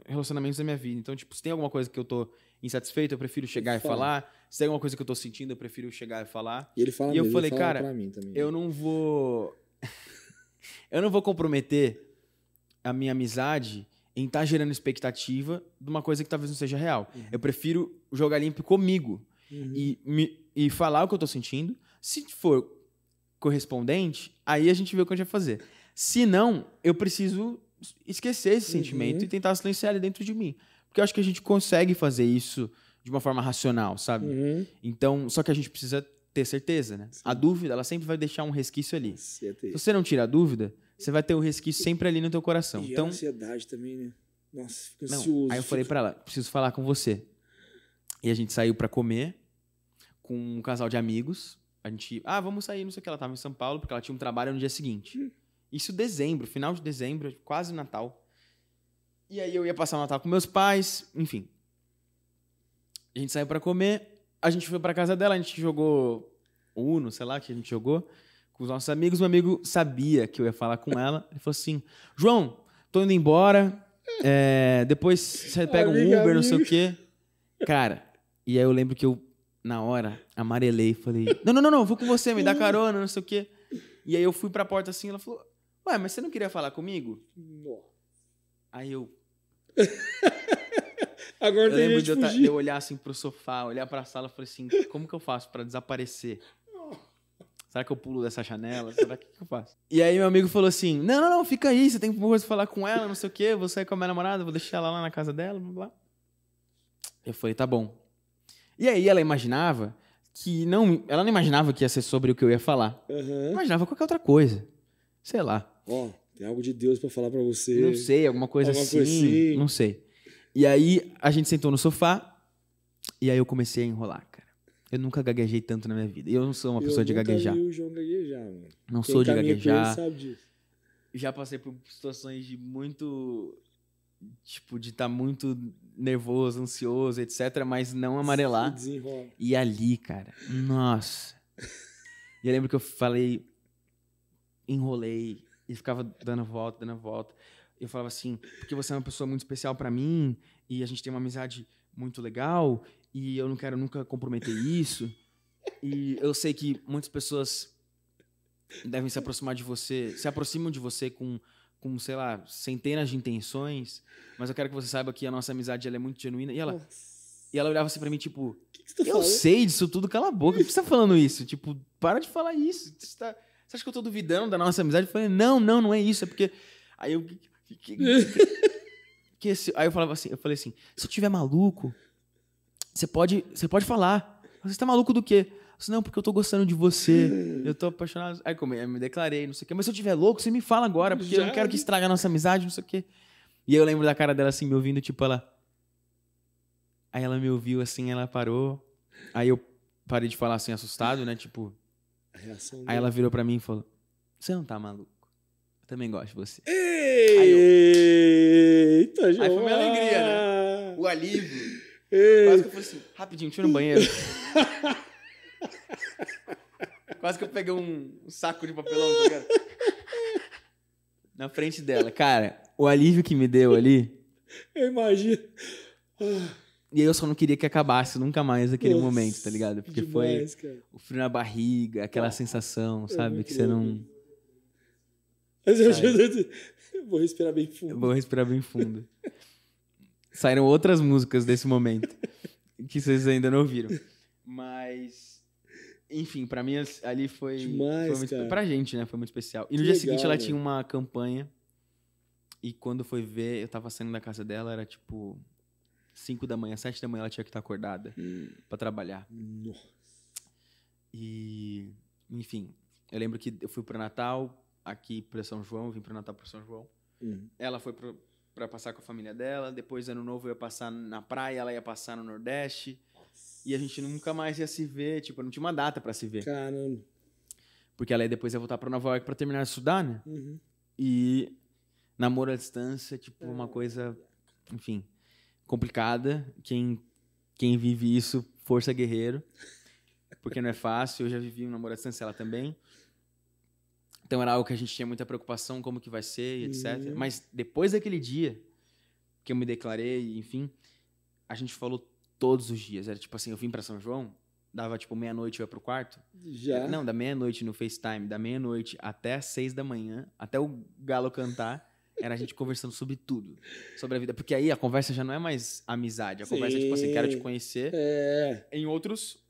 relacionamentos da minha vida. Então, tipo, se tem alguma coisa que eu tô insatisfeito, eu prefiro chegar e falar. Se tem alguma coisa que eu tô sentindo, eu prefiro chegar e falar. E ele fala e eu mesmo, falei, ele fala cara, pra mim também. eu não vou... eu não vou comprometer a minha amizade em estar gerando expectativa de uma coisa que talvez não seja real. Eu prefiro jogar limpo comigo e falar o que eu tô sentindo. Se for correspondente, aí a gente vê o que a gente vai fazer. Se não, eu preciso esquecer esse sentimento e tentar silenciar ele dentro de mim. Porque eu acho que a gente consegue fazer isso de uma forma racional, sabe? Então, só que a gente precisa ter certeza, né? Sim. A dúvida, ela sempre vai deixar um resquício ali. Se você não tira a dúvida, você vai ter o resquício sempre ali no teu coração. E então, a ansiedade também, né? Nossa, fica ansioso. Aí eu falei pra ela, preciso falar com você. E a gente saiu pra comer com um casal de amigos. A gente, vamos sair, não sei o que. Ela tava em São Paulo, porque ela tinha um trabalho no dia seguinte. Isso dezembro, final de dezembro, quase Natal. E aí eu ia passar o Natal com meus pais, enfim. A gente saiu pra comer, a gente foi pra casa dela, a gente jogou Uno, sei lá, que a gente jogou com os nossos amigos. Meu amigo sabia que eu ia falar com ela. Ele falou assim, João, tô indo embora, depois você pega um Uber, não sei o quê. Cara, e aí eu lembro que eu, na hora, amarelei e falei, não, vou com você, me dá carona, não sei o quê. E aí eu fui pra porta assim, ela falou, ué, mas você não queria falar comigo? Não. Aí eu... Agora eu lembro de eu olhar assim pro sofá, olhar pra sala e falei assim, como que eu faço pra desaparecer? Será que eu pulo dessa janela? Será que eu faço? E aí meu amigo falou assim, não, fica aí, você tem coisa pra falar com ela, não sei o quê, vou sair com a minha namorada, vou deixar ela lá na casa dela, blá, blá. Eu falei, tá bom. E aí ela imaginava que ela não imaginava que ia ser sobre o que eu ia falar. Imaginava qualquer outra coisa. Sei lá. Tem algo de Deus pra falar pra você. Não sei, alguma coisa assim. Não sei. E aí a gente sentou no sofá e aí eu comecei a enrolar, cara. Eu nunca gaguejei tanto na minha vida. Eu não sou uma pessoa de gaguejar. Eu nunca vi o João gaguejar, mano. Não sou de gaguejar. Sabe disso. Já passei por situações de muito... Tipo, de estar muito nervoso, ansioso, etc. Mas não amarelar. E ali, cara, nossa. E eu lembro que eu falei... Enrolei. E ficava dando volta. eu falava assim, porque você é uma pessoa muito especial pra mim, e a gente tem uma amizade muito legal, e eu não quero nunca comprometer isso. E eu sei que muitas pessoas devem se aproximar de você, se aproximam de você com sei lá, centenas de intenções, mas eu quero que você saiba que a nossa amizade ela é muito genuína. E ela olhava assim pra mim, tipo, eu sei disso tudo, cala a boca, por que você tá falando isso? Tipo, para de falar isso. Você acha que eu tô duvidando da nossa amizade? Eu falei, não é isso, é porque... Aí eu... Aí eu falei assim, se eu tiver maluco, você pode falar. Você tá maluco do quê? Eu disse, não, porque eu tô gostando de você, eu tô apaixonado. Aí eu me declarei, não sei o quê. Mas se eu tiver louco, você me fala agora, porque eu não quero que estrague a nossa amizade, não sei o quê. E aí eu lembro da cara dela assim, me ouvindo, tipo, ela... Aí ela me ouviu assim, ela parou. Aí eu parei de falar assim, assustado, né? Tipo... Aí ela virou pra mim e falou, você não tá maluco? Eu também gosto de você. Eita, aí foi minha alegria, né? O alívio. Quase que eu falei assim, rapidinho, deixa eu ir no banheiro. Quase que eu peguei um saco de papelão, tá ligado? Na frente dela. Cara, o alívio que me deu ali... Eu imagino. E aí eu só não queria que acabasse nunca mais aquele momento, tá ligado? Porque demais, foi cara. o frio na barriga, aquela sensação, sabe? Que você não... Mas eu vou respirar bem fundo. Eu vou respirar bem fundo. Saíram outras músicas desse momento que vocês ainda não ouviram. Mas... Enfim, pra mim ali foi... Demais, foi muito, cara. pra gente, né? Foi muito especial. E no Que dia legal, seguinte ela mano. tinha uma campanha. E quando foi ver, eu tava saindo da casa dela, era tipo 5 da manhã, 7 da manhã ela tinha que estar acordada pra trabalhar. Nossa. E, enfim, eu lembro que eu fui pro Natal aqui pra São João, vim pro Natal pra São João. Ela foi pra passar com a família dela, depois ano novo eu ia passar na praia, ela ia passar no Nordeste. E a gente nunca mais ia se ver, tipo, não tinha uma data pra se ver. Caramba. Porque ela depois ia voltar pra Nova York pra terminar de estudar, né? E namoro à distância, tipo, uma coisa, enfim, complicada. Quem vive isso, força guerreiro. Porque não é fácil. Eu já vivi um namoro à distância, ela também. Então era algo que a gente tinha muita preocupação, como que vai ser, etc. Mas depois daquele dia que eu me declarei, enfim, a gente falou todos os dias. Era tipo assim, eu vim pra São João, dava tipo meia-noite eu ia pro quarto. Já? Não, da meia-noite no FaceTime, da meia-noite até as 6 da manhã, até o galo cantar, era a gente conversando sobre tudo. Sobre a vida. Porque aí a conversa já não é mais amizade. A conversa é tipo assim, quero te conhecer em outros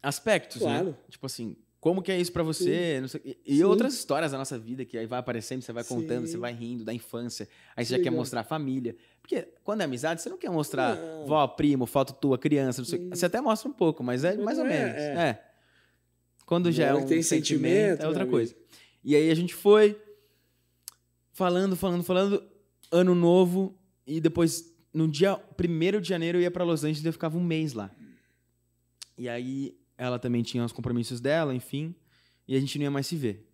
aspectos, claro. né? Tipo assim, como que é isso pra você? Não sei, e outras histórias da nossa vida que aí vai aparecendo, você vai contando, você vai rindo da infância. Aí você já quer mostrar a família. Porque quando é amizade, você não quer mostrar vó, primo, foto tua, criança, não sei. Você até mostra um pouco, mas é mais ou menos. Quando já é um tem sentimento, é outra coisa. E aí a gente foi falando, ano novo, e depois, no dia 1º de janeiro, eu ia pra Los Angeles e eu ficava um mês lá. E aí ela também tinha os compromissos dela, enfim, e a gente não ia mais se ver.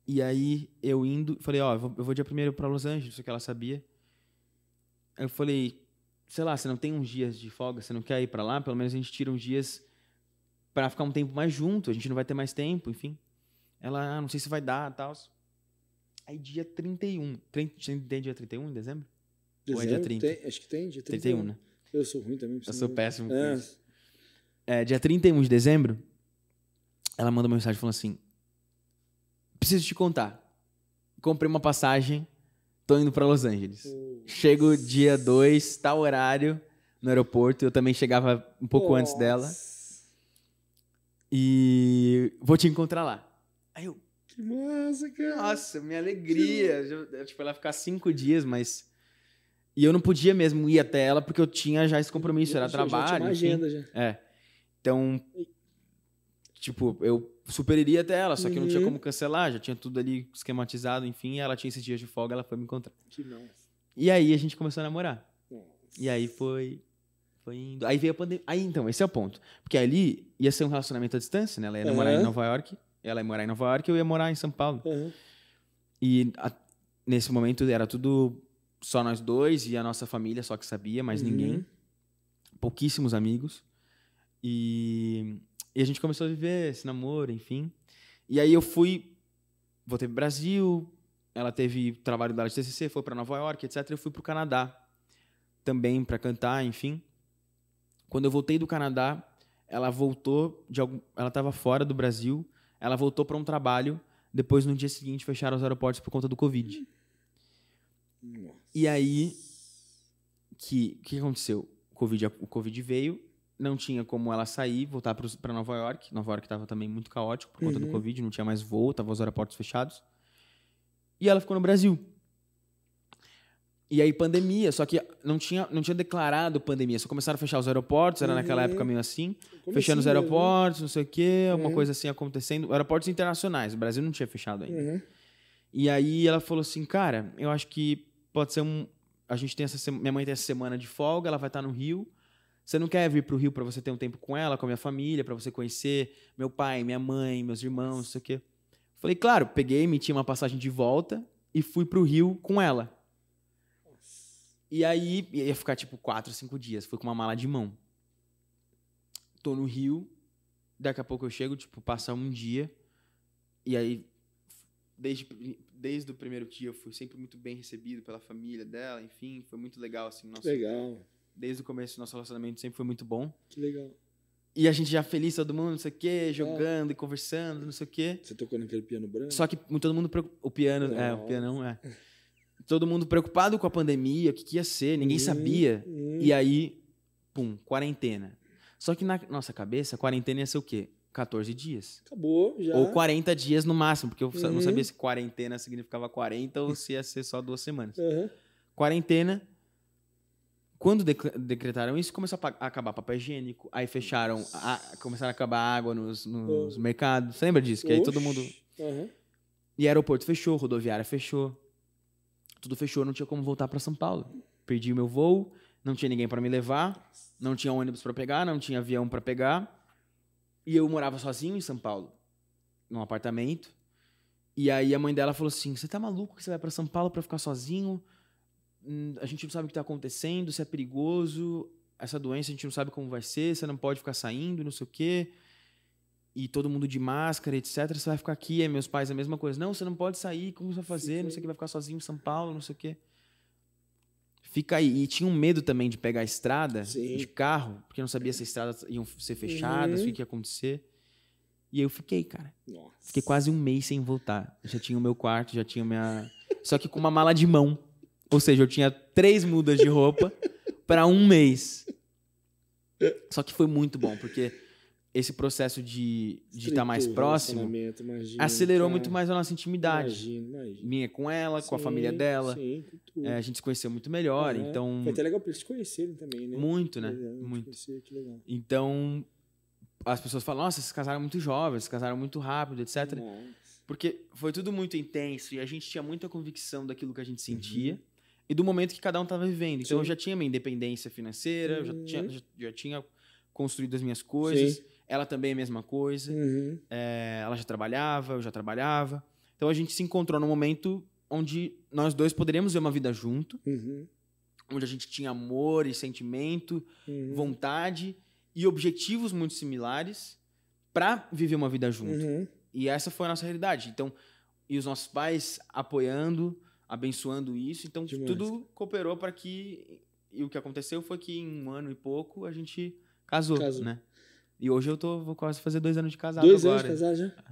E aí eu indo, falei, ó, eu vou dia 1º pra Los Angeles, isso que ela sabia. Aí eu falei, sei lá, você não tem uns dias de folga, você não quer ir pra lá? Pelo menos a gente tira uns dias pra ficar um tempo mais junto, a gente não vai ter mais tempo, enfim. Ela, não sei se vai dar, tal. Aí dia 31, tem dia 31 de dezembro? Ou é dia 30? Acho que tem, dia 31, né? Eu sou ruim também. Eu sou péssimo com isso. Dia 31 de dezembro, ela mandou uma mensagem falando assim, preciso te contar, comprei uma passagem, tô indo pra Los Angeles. Chego dia 2, tal horário, no aeroporto, eu também chegava um pouco antes dela. E vou te encontrar lá. Aí eu... Que massa, cara. Nossa, minha alegria. Tipo, ela ia ficar 5 dias, mas... E eu não podia mesmo ir até ela, porque eu tinha já esse compromisso, era trabalho. Já tinha uma agenda, já. Então, tipo, eu super iria até ela, só que eu não tinha como cancelar, já tinha tudo ali esquematizado, enfim, e ela tinha esses dias de folga, ela foi me encontrar. Que massa. E aí a gente começou a namorar. Nossa. E aí foi indo. Aí veio a pandemia. Aí então, esse é o ponto. Porque ali ia ser um relacionamento à distância, né? Ela ia morar em Nova York, ela ia morar em Nova York e eu ia morar em São Paulo. E nesse momento era tudo só nós dois e a nossa família só que sabia, mais ninguém. Pouquíssimos amigos. E a gente começou a viver esse namoro, enfim. E aí eu voltei pro Brasil, ela teve trabalho dela de TCC, foi para Nova York, etc. Eu fui pro Canadá também para cantar, enfim. Quando eu voltei do Canadá, ela voltou, ela estava fora do Brasil, ela voltou para um trabalho, depois no dia seguinte fecharam os aeroportos por conta do Covid. Nossa. E aí, o que aconteceu? O Covid veio, não tinha como ela sair, voltar para Nova York. Nova York estava também muito caótico por conta do Covid, não tinha mais voo, estavam os aeroportos fechados. E ela ficou no Brasil. E aí, pandemia, só que não tinha declarado pandemia. Só começaram a fechar os aeroportos, era naquela época meio assim. Como fechando assim, os aeroportos, né? não sei o quê, alguma coisa assim acontecendo. Aeroportos internacionais, o Brasil não tinha fechado ainda. E aí ela falou assim, cara, eu acho que pode ser a gente tem minha mãe tem essa semana de folga, ela vai estar no Rio. Você não quer vir pro Rio para você ter um tempo com ela, com a minha família, para você conhecer meu pai, minha mãe, meus irmãos, não sei o quê. Falei, claro, peguei, emiti uma passagem de volta e fui pro Rio com ela. E aí, ia ficar tipo 4, 5 dias. Fui com uma mala de mão. Tô no Rio, daqui a pouco eu chego, tipo, passa um dia. E aí, desde o primeiro dia, eu fui sempre muito bem recebido pela família dela, enfim, foi muito legal, assim. Legal. Desde o começo do nosso relacionamento sempre foi muito bom. Que legal. E a gente já feliz, todo mundo, não sei o quê, jogando e conversando, não sei o quê. Você tocou naquele piano branco? Só que todo mundo... O piano, o pianão, todo mundo preocupado com a pandemia, o que ia ser, ninguém sabia. E aí, pum, quarentena. Só que na nossa cabeça, quarentena ia ser o quê? 14 dias. Acabou, já. Ou 40 dias no máximo, porque eu não sabia se quarentena significava 40 ou se ia ser só 2 semanas. Quarentena. Quando decretaram isso, começou a acabar papel higiênico, aí fecharam, começaram a acabar a água nos mercados. Você lembra disso? Que aí todo mundo... E aeroporto fechou, rodoviária fechou. Tudo fechou, não tinha como voltar para São Paulo. Perdi o meu voo, não tinha ninguém para me levar, não tinha ônibus para pegar, não tinha avião para pegar. E eu morava sozinho em São Paulo, num apartamento. E aí a mãe dela falou assim, você tá maluco que você vai para São Paulo para ficar sozinho? A gente não sabe o que tá acontecendo, se é perigoso, essa doença a gente não sabe como vai ser, você não pode ficar saindo, não sei o quê. E todo mundo de máscara, etc. Você vai ficar aqui, meus pais a mesma coisa. Não, você não pode sair, como você vai fazer? Não sei o que, vai ficar sozinho em São Paulo, não sei o quê. Fica aí. E tinha um medo também de pegar a estrada de carro, porque não sabia se as estradas iam ser fechadas, o que ia acontecer. E aí eu fiquei, cara. Nossa. Fiquei quase um mês sem voltar. Já tinha o meu quarto, já tinha minha... Só que com uma mala de mão. Ou seja, eu tinha 3 mudas de roupa para um mês. Só que foi muito bom, porque esse processo de estar mais próximo acelerou muito mais a nossa intimidade. Imagina. Minha com ela, com a família dela. Sim, com tudo. A gente se conheceu muito melhor, então... Foi até legal pra eles se conhecerem também, né? Muito, né? Muito. Muito. Que legal. Então, as pessoas falam, nossa, vocês casaram muito jovens, se casaram muito rápido, etc. Nossa. Porque foi tudo muito intenso e a gente tinha muita convicção daquilo que a gente sentia e do momento que cada um estava vivendo. Então, eu já tinha minha independência financeira, eu já tinha construído as minhas coisas. Sim. Ela também é a mesma coisa. Ela já trabalhava, eu já trabalhava. Então, a gente se encontrou num momento onde nós dois poderíamos ver uma vida junto, onde a gente tinha amor e sentimento, vontade e objetivos muito similares para viver uma vida junto. E essa foi a nossa realidade. Então, e os nossos pais apoiando, abençoando isso. Então, tudo cooperou para que... E o que aconteceu foi que em 1 ano e pouco a gente casou. Né? E hoje eu vou quase fazer 2 anos de casado 2 agora. 2 anos de casar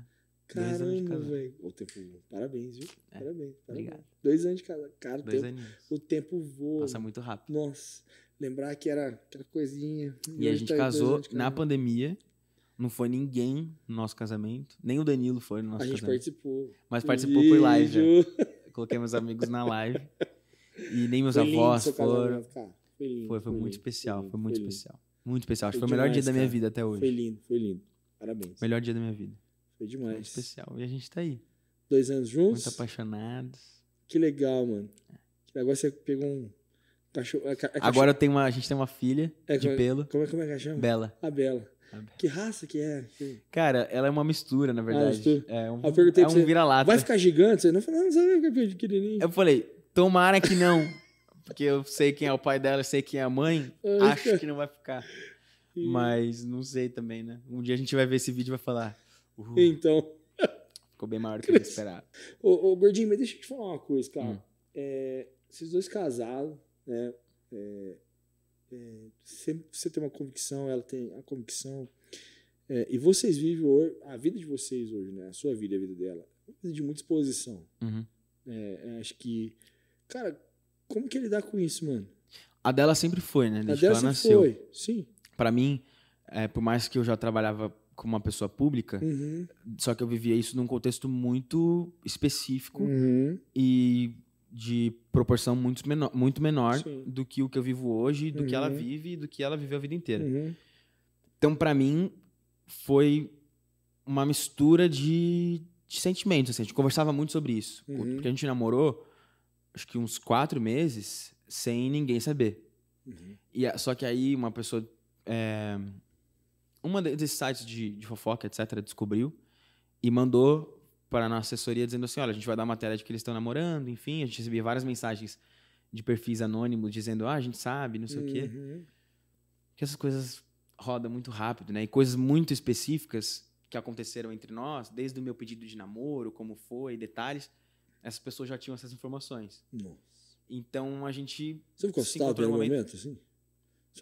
já? 2 anos de casado. Caramba, velho. O tempo... Parabéns, viu? Parabéns. Obrigado. 2 anos de casado. Cara, 2 aninhos. O tempo voa. Passa muito rápido. Nossa. Lembrar que era aquela coisinha. E a gente casou na pandemia. Não foi ninguém no nosso casamento. Nem o Danilo foi no nosso casamento. A gente participou. Mas participou por live. Eu coloquei meus amigos na live. E nem meus avós foram. Foi muito especial. Foi muito especial. Muito especial. Acho que foi o melhor dia da minha vida até hoje. Foi lindo. Parabéns. Melhor dia da minha vida. Foi demais. Muito especial. E a gente tá aí. 2 anos juntos? Muito apaixonados. Que legal, mano. Agora você pegou um cachorro. Agora a gente tem uma filha de pelo. Como é que ela chama? Bela. A Bela. Que raça que é? Cara, ela é uma mistura, na verdade. É um vira-lata. Vai ficar gigante? Você não falou, não sabe ficar pequenininho. Eu falei, tomara que não. Porque eu sei quem é o pai dela, eu sei quem é a mãe. Acho que não vai ficar. Mas não sei também, né? Um dia a gente vai ver esse vídeo e vai falar. Então. Ficou bem maior do que a gente esperava. Ô, Gordinho, mas deixa eu te falar uma coisa, cara. Vocês dois casados, né? Você tem uma convicção, ela tem a convicção. E vocês vivem hoje, a vida de vocês hoje, né? A sua vida e a vida dela, é uma vida de muita exposição. Uhum. Acho que... Cara, como que é lidar com isso, mano? A dela sempre foi, né? Desde a dela que ela sempre nasceu. foi, sim. Pra mim, por mais que eu já trabalhava como uma pessoa pública, só que eu vivia isso num contexto muito específico e de proporção muito menor do que o que eu vivo hoje, do que ela vive e do que ela viveu a vida inteira. Então, pra mim, foi uma mistura de sentimentos. Assim, a gente conversava muito sobre isso. Porque a gente namorou, acho que uns 4 meses, sem ninguém saber. Só que aí uma pessoa... uma desses sites de fofoca, etc., descobriu e mandou para a nossa assessoria dizendo assim, olha, a gente vai dar matéria de que eles estão namorando, enfim, a gente recebia várias mensagens de perfis anônimos dizendo, a gente sabe, não sei o quê. Que essas coisas rodam muito rápido, né? E coisas muito específicas que aconteceram entre nós, desde o meu pedido de namoro, como foi, detalhes, essas pessoas já tinham essas informações. Nossa. Então, a gente... Você ficou assustado no momento, assim?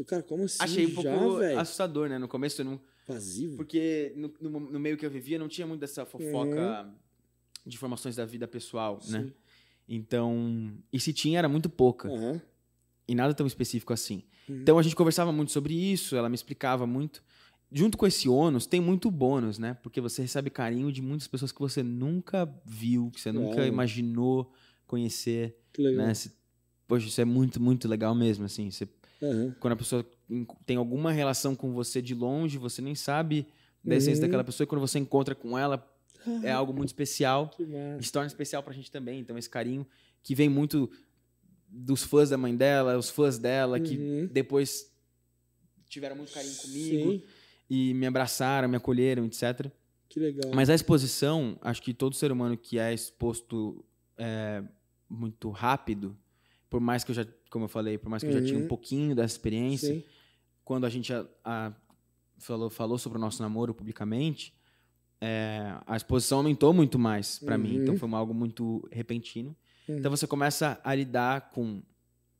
Cara, como assim? Achei um pouco assustador, né? No começo eu não... Passivo? Porque no meio que eu vivia não tinha muito dessa fofoca de informações da vida pessoal, né? Então... E se tinha, era muito pouca. E nada tão específico assim. Então a gente conversava muito sobre isso, ela me explicava muito. Junto com esse ônus, tem muito bônus, né? Porque você recebe carinho de muitas pessoas que você nunca viu, que você nunca imaginou conhecer. Que legal. Né? Poxa, isso é muito, muito legal mesmo, assim. Quando a pessoa tem alguma relação com você de longe, você nem sabe da essência daquela pessoa, e quando você encontra com ela, é algo muito especial. E se torna especial pra gente também. Então, esse carinho que vem muito dos fãs da mãe dela, os fãs dela, que depois tiveram muito carinho comigo e me abraçaram, me acolheram, etc. Que legal. Mas a exposição, acho que todo ser humano que é exposto muito rápido, por mais que eu já, como eu falei, por mais que eu já tinha um pouquinho dessa experiência, quando a gente falou sobre o nosso namoro publicamente, a exposição aumentou muito mais para mim. Então foi algo muito repentino. Então você começa a lidar com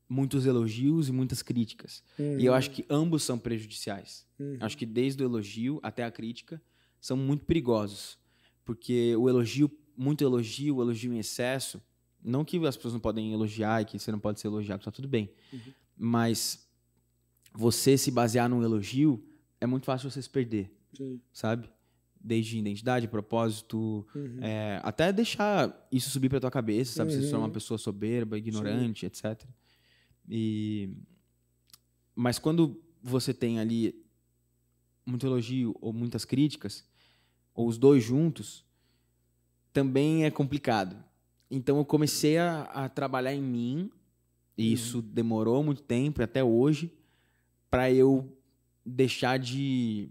muitos elogios e muitas críticas. E eu acho que ambos são prejudiciais. Acho que desde o elogio até a crítica são muito perigosos. Porque o elogio em excesso, não que as pessoas não podem elogiar e que você não pode ser elogiado, tá tudo bem. Mas você se basear num elogio, é muito fácil você se perder, sabe? Desde identidade, propósito, até deixar isso subir pra tua cabeça, sabe? Se você é uma pessoa soberba, ignorante, etc. Mas quando você tem ali muito elogio ou muitas críticas, ou os dois juntos, também é complicado. Então eu comecei a trabalhar em mim, e isso demorou muito tempo, até hoje, para eu deixar de,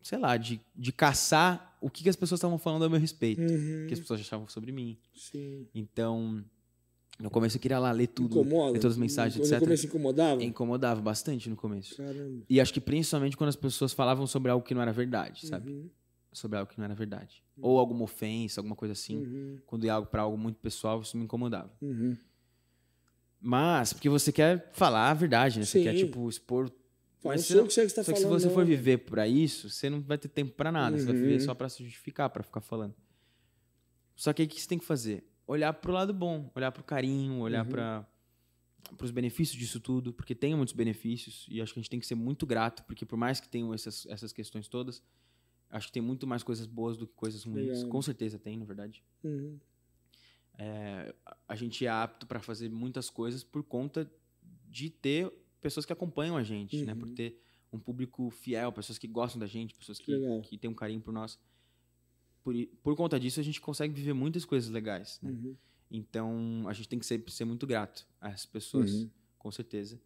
sei lá, de caçar o que as pessoas estavam falando a meu respeito, o que as pessoas achavam sobre mim. Então, no começo eu queria lá ler tudo, ler todas as mensagens, etc. No começo incomodava? Incomodava bastante no começo. Caramba. E acho que principalmente quando as pessoas falavam sobre algo que não era verdade, sabe? Sobre algo que não era verdade. Ou alguma ofensa, alguma coisa assim. Quando ia para algo muito pessoal, isso me incomodava. Mas, porque você quer falar a verdade, né? Você quer, tipo, expor... Mas só que você tá só que se você for viver para isso, você não vai ter tempo para nada. Você vai viver só para se justificar, para ficar falando. Só que aí o que você tem que fazer? Olhar pro lado bom, olhar pro carinho, olhar para os benefícios disso tudo, porque tem muitos benefícios e acho que a gente tem que ser muito grato, porque por mais que tenham essas questões todas, acho que tem muito mais coisas boas do que coisas ruins. Legal. Com certeza tem, na verdade. A gente é apto para fazer muitas coisas por conta de ter pessoas que acompanham a gente, né? Por ter um público fiel, pessoas que gostam da gente, pessoas que têm um carinho por nós. Por conta disso, a gente consegue viver muitas coisas legais, né? Então, a gente tem que ser muito grato a essas pessoas, com certeza.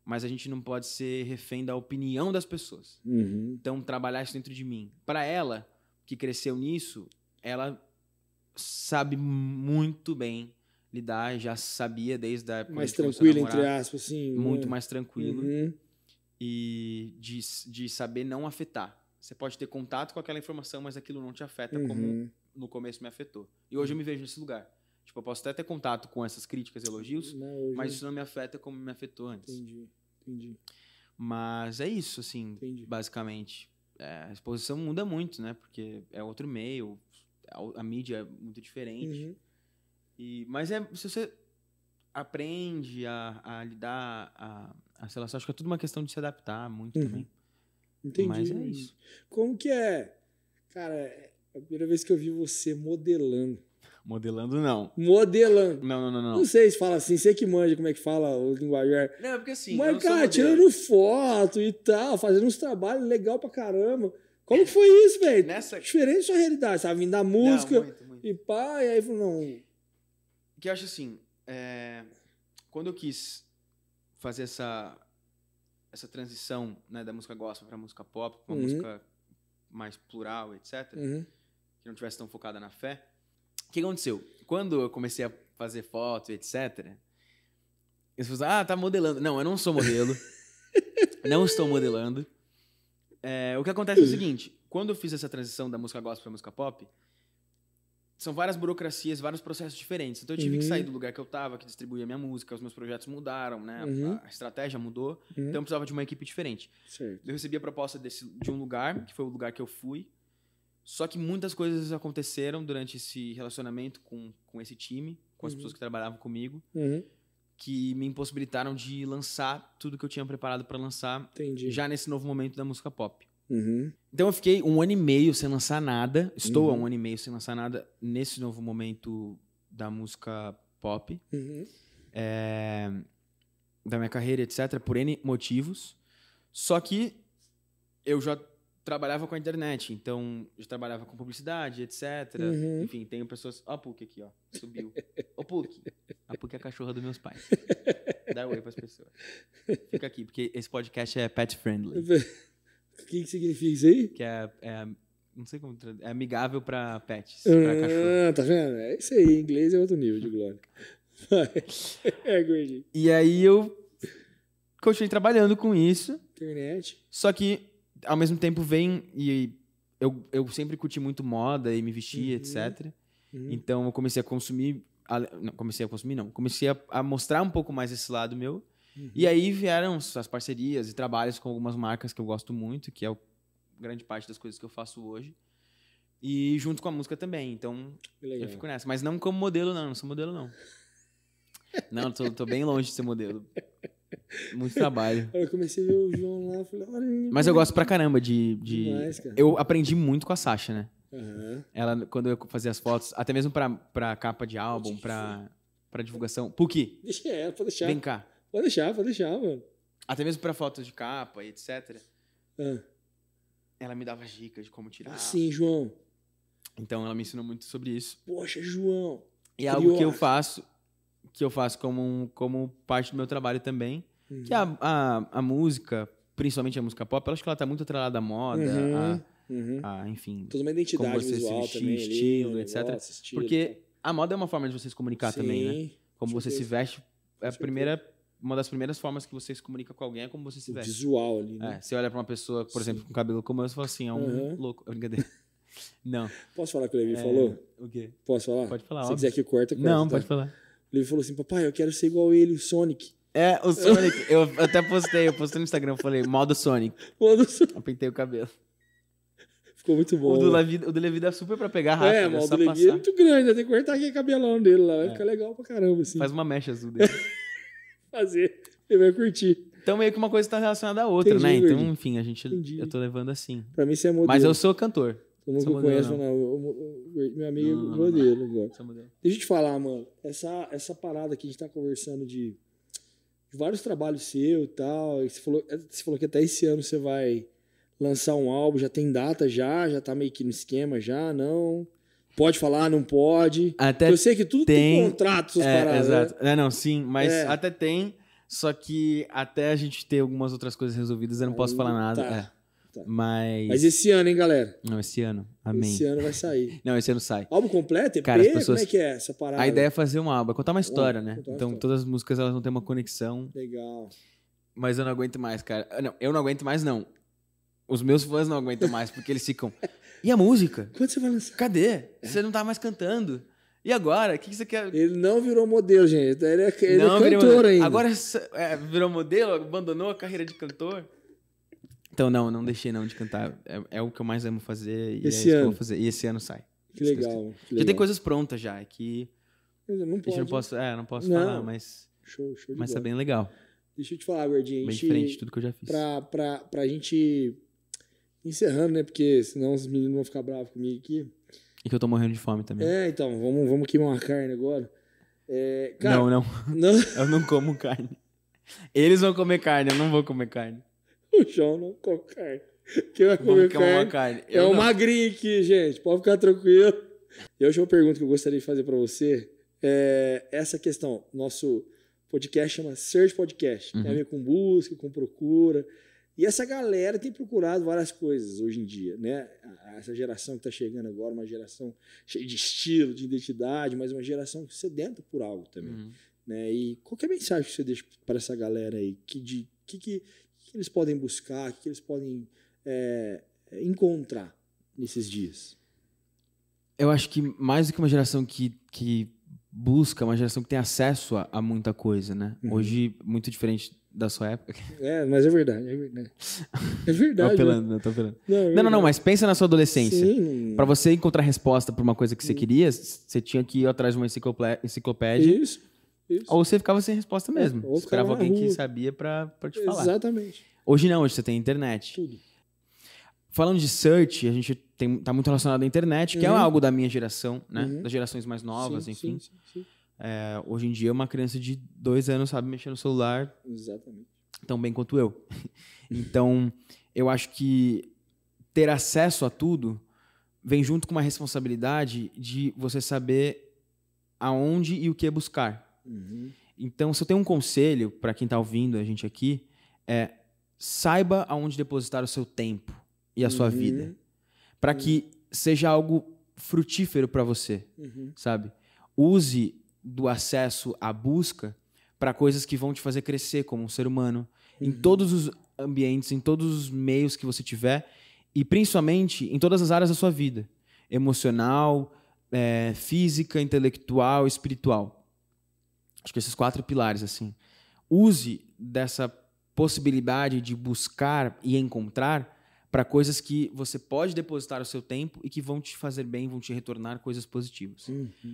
Mas a gente não pode ser refém da opinião das pessoas. Então, trabalhar isso dentro de mim. Para ela, que cresceu nisso, ela sabe muito bem lidar, já sabia desde a época mais tranquilo, entre aspas, assim. Muito mais tranquilo. E de saber não afetar. você pode ter contato com aquela informação, mas aquilo não te afeta como no começo me afetou. E hoje eu me vejo nesse lugar. Tipo, eu posso até ter contato com essas críticas e elogios, mas isso não me afeta como me afetou antes. Entendi. Mas é isso, assim, basicamente. A exposição muda muito, né? Porque é outro meio, a mídia é muito diferente. Mas se você aprende a lidar, a se relacionar, acho que é tudo uma questão de se adaptar muito também. Entendi. Mas é isso. Como que é? Cara, é a primeira vez que eu vi você modelando. Modelando, não. Modelando. Não. Não sei se fala assim, sei que manja como é que fala o linguajar. Não, é porque assim. Mas, cara, tirando foto e tal, fazendo uns trabalhos legal pra caramba. Como que foi isso, velho? Diferente da sua realidade, sabe? Vindo da música muito. E pá, e aí falou, não. Que eu acho assim, quando eu quis fazer essa transição, né, da música gospel pra música pop, pra uma música mais plural, etc., que não tivesse tão focada na fé, o que aconteceu? Quando eu comecei a fazer foto, etc., eles falaram, tá modelando. Não, eu não sou modelo. Não estou modelando. O que acontece é o seguinte, quando eu fiz essa transição da música gospel pra música pop, são várias burocracias, vários processos diferentes. Então eu tive que sair do lugar que eu tava, que distribuía minha música, os meus projetos mudaram, né? A estratégia mudou, então eu precisava de uma equipe diferente. Certo. Eu recebi a proposta de um lugar, que foi o lugar que eu fui, só que muitas coisas aconteceram durante esse relacionamento com esse time, com as pessoas que trabalhavam comigo, que me impossibilitaram de lançar tudo que eu tinha preparado para lançar já nesse novo momento da música pop. Então eu fiquei 1 ano e meio sem lançar nada, estou há 1 ano e meio sem lançar nada nesse novo momento da música pop, da minha carreira, etc., por N motivos. Só que eu já trabalhava com a internet, então já trabalhava com publicidade, etc. Enfim, tenho pessoas... Ó a PUC aqui, ó. Subiu. Ô, PUC. A PUC é a cachorra dos meus pais. Dá oi pras pessoas. Fica aqui, porque esse podcast é pet friendly. O que significa isso aí? Que não sei como traduzir. É amigável pra pets, pra cachorro. Tá vendo? É isso aí. Em inglês é outro nível de glória. Gordinho. E aí eu continuei trabalhando com isso. Internet. Só que ao mesmo tempo vem e eu sempre curti muito moda e me vestir, etc. Então eu comecei a consumir... Comecei a mostrar um pouco mais esse lado meu. E aí vieram as parcerias e trabalhos com algumas marcas que eu gosto muito, que é grande parte das coisas que eu faço hoje. E junto com a música também. Então eu fico nessa. Mas não como modelo, não. Não sou modelo, não. Não, tô bem longe de ser modelo. Muito trabalho. Eu comecei a ver o João lá, falei, olha... Mas eu gosto pra caramba Demais, cara. Eu aprendi muito com a Sasha, né? Ela, quando eu fazia as fotos, até mesmo pra capa de álbum, pra divulgação. Puki, deixa ela, pode deixar. Vem cá. Pode deixar, mano. Até mesmo pra fotos de capa e etc. Ela me dava dicas de como tirar. Sim, João. Então ela me ensinou muito sobre isso. Poxa, João. E é algo que eu faço como parte do meu trabalho também, que a música, principalmente a música pop, eu acho que ela tá muito atrelada à moda, enfim... Toda uma identidade como você visual se vestir, também, estilo, ali, etc. negócio, estilo, porque a moda é uma forma de você se comunicar também, né? Como você se veste, uma das primeiras formas que você se comunica com alguém é como você se veste. Visual ali, né? Você olha pra uma pessoa, por exemplo, com cabelo como eu, você fala assim, é um louco. Brincadeira. Não. Posso falar o que o Levi falou? O quê? Posso falar? Pode falar, Se quiser que corta. Não, tá? pode falar. O Levi falou assim, papai, eu quero ser igual ele, o Sonic. O Sonic. Eu até postei no Instagram, falei, modo Sonic. Eu pintei o cabelo. Ficou muito bom. O do Levi dá super pra pegar rápido. Mas o do Levi é muito grande, tem que cortar aqui o cabelão dele lá, vai ficar legal pra caramba, assim. Faz uma mecha azul dele. Fazer, ele vai curtir. Então meio que uma coisa tá relacionada à outra, né? Então, enfim, eu tô levando assim. Pra mim você é modelo. Mas eu sou cantor. Eu nunca conheço, não. Meu amigo é modelo agora. Deixa eu te falar, mano. Essa parada aqui, a gente tá conversando de vários trabalhos seus e tal. E você falou que até esse ano você vai lançar um álbum, já tem data já tá meio que no esquema já, não? Pode falar, não pode? Eu sei que tudo tem contrato, essas paradas. Exato. Né? Não, sim, mas até tem, só que até a gente ter algumas outras coisas resolvidas, eu não posso falar nada. Tá. Mas esse ano, hein, galera? Não, esse ano. Amém. Esse ano vai sair. Não, esse ano sai. Álbum completo? EP? Cara, as pessoas... Como é que é essa parada? A ideia é fazer um álbum, é contar uma história, né? Então todas as músicas elas vão ter uma conexão. Legal. Mas eu não aguento mais, cara. Não, eu não aguento mais, não. Os meus fãs não aguentam mais, porque eles ficam... E a música? Quando você vai lançar? Cadê? Você não tá mais cantando. E agora? O que você quer? Ele não virou modelo, gente. Ele é cantor ainda. Agora virou modelo, abandonou a carreira de cantor. Então, não deixei não de cantar. É o que eu mais amo fazer e esse é isso ano. que eu vou fazer. E esse ano sai. Que legal. Já tem coisas prontas já, que... Não posso falar, mas... Show de mas bola. é bem legal. Deixa eu te falar, Gordinho. Bem diferente de tudo que eu já fiz. Pra gente... Encerrando, né? Porque senão os meninos vão ficar bravos comigo aqui. E que eu tô morrendo de fome também. Então, vamos queimar uma carne agora. Cara, não. Eu não como carne. Eles vão comer carne, eu não vou comer carne. O João não come carne. Quem vai comer carne é o magrinho aqui, gente. Pode ficar tranquilo. E a última pergunta que eu gostaria de fazer pra você é essa questão. Nosso podcast chama Search Podcast. Tem a ver com busca, com procura. E essa galera tem procurado várias coisas hoje em dia, né? Essa geração que está chegando agora, uma geração cheia de estilo, de identidade, mas uma geração sedenta por algo também. Né? E qual que é a mensagem que você deixa para essa galera aí? Que eles podem buscar, que eles podem encontrar nesses dias? Eu acho que mais do que uma geração que busca, uma geração que tem acesso a muita coisa, né? Hoje, muito diferente da sua época. Mas é verdade. É verdade. Tô apelando. Não, mas pensa na sua adolescência. Sim. Pra você encontrar resposta pra uma coisa que você queria, você tinha que ir atrás de uma enciclopédia. Isso. Ou você ficava sem resposta mesmo. Ou esperava alguém que sabia pra te falar. Exatamente. Hoje não, hoje você tem internet. Tudo. Falando de search, a gente tá muito relacionado à internet, que é algo da minha geração, né? Das gerações mais novas, enfim. Sim. Hoje em dia, uma criança de 2 anos sabe mexer no celular. Exatamente. Tão bem quanto eu. Então, eu acho que ter acesso a tudo vem junto com uma responsabilidade de você saber aonde e o que buscar. Então, se eu tenho um conselho para quem está ouvindo a gente aqui, saiba aonde depositar o seu tempo e a sua vida, para que seja algo frutífero para você, sabe? Use do acesso à busca para coisas que vão te fazer crescer como um ser humano, em todos os ambientes, em todos os meios que você tiver, e principalmente em todas as áreas da sua vida, emocional, física, intelectual, espiritual. Acho que esses 4 pilares, assim. Use dessa possibilidade de buscar e encontrar para coisas que você pode depositar o seu tempo e que vão te fazer bem, vão te retornar coisas positivas.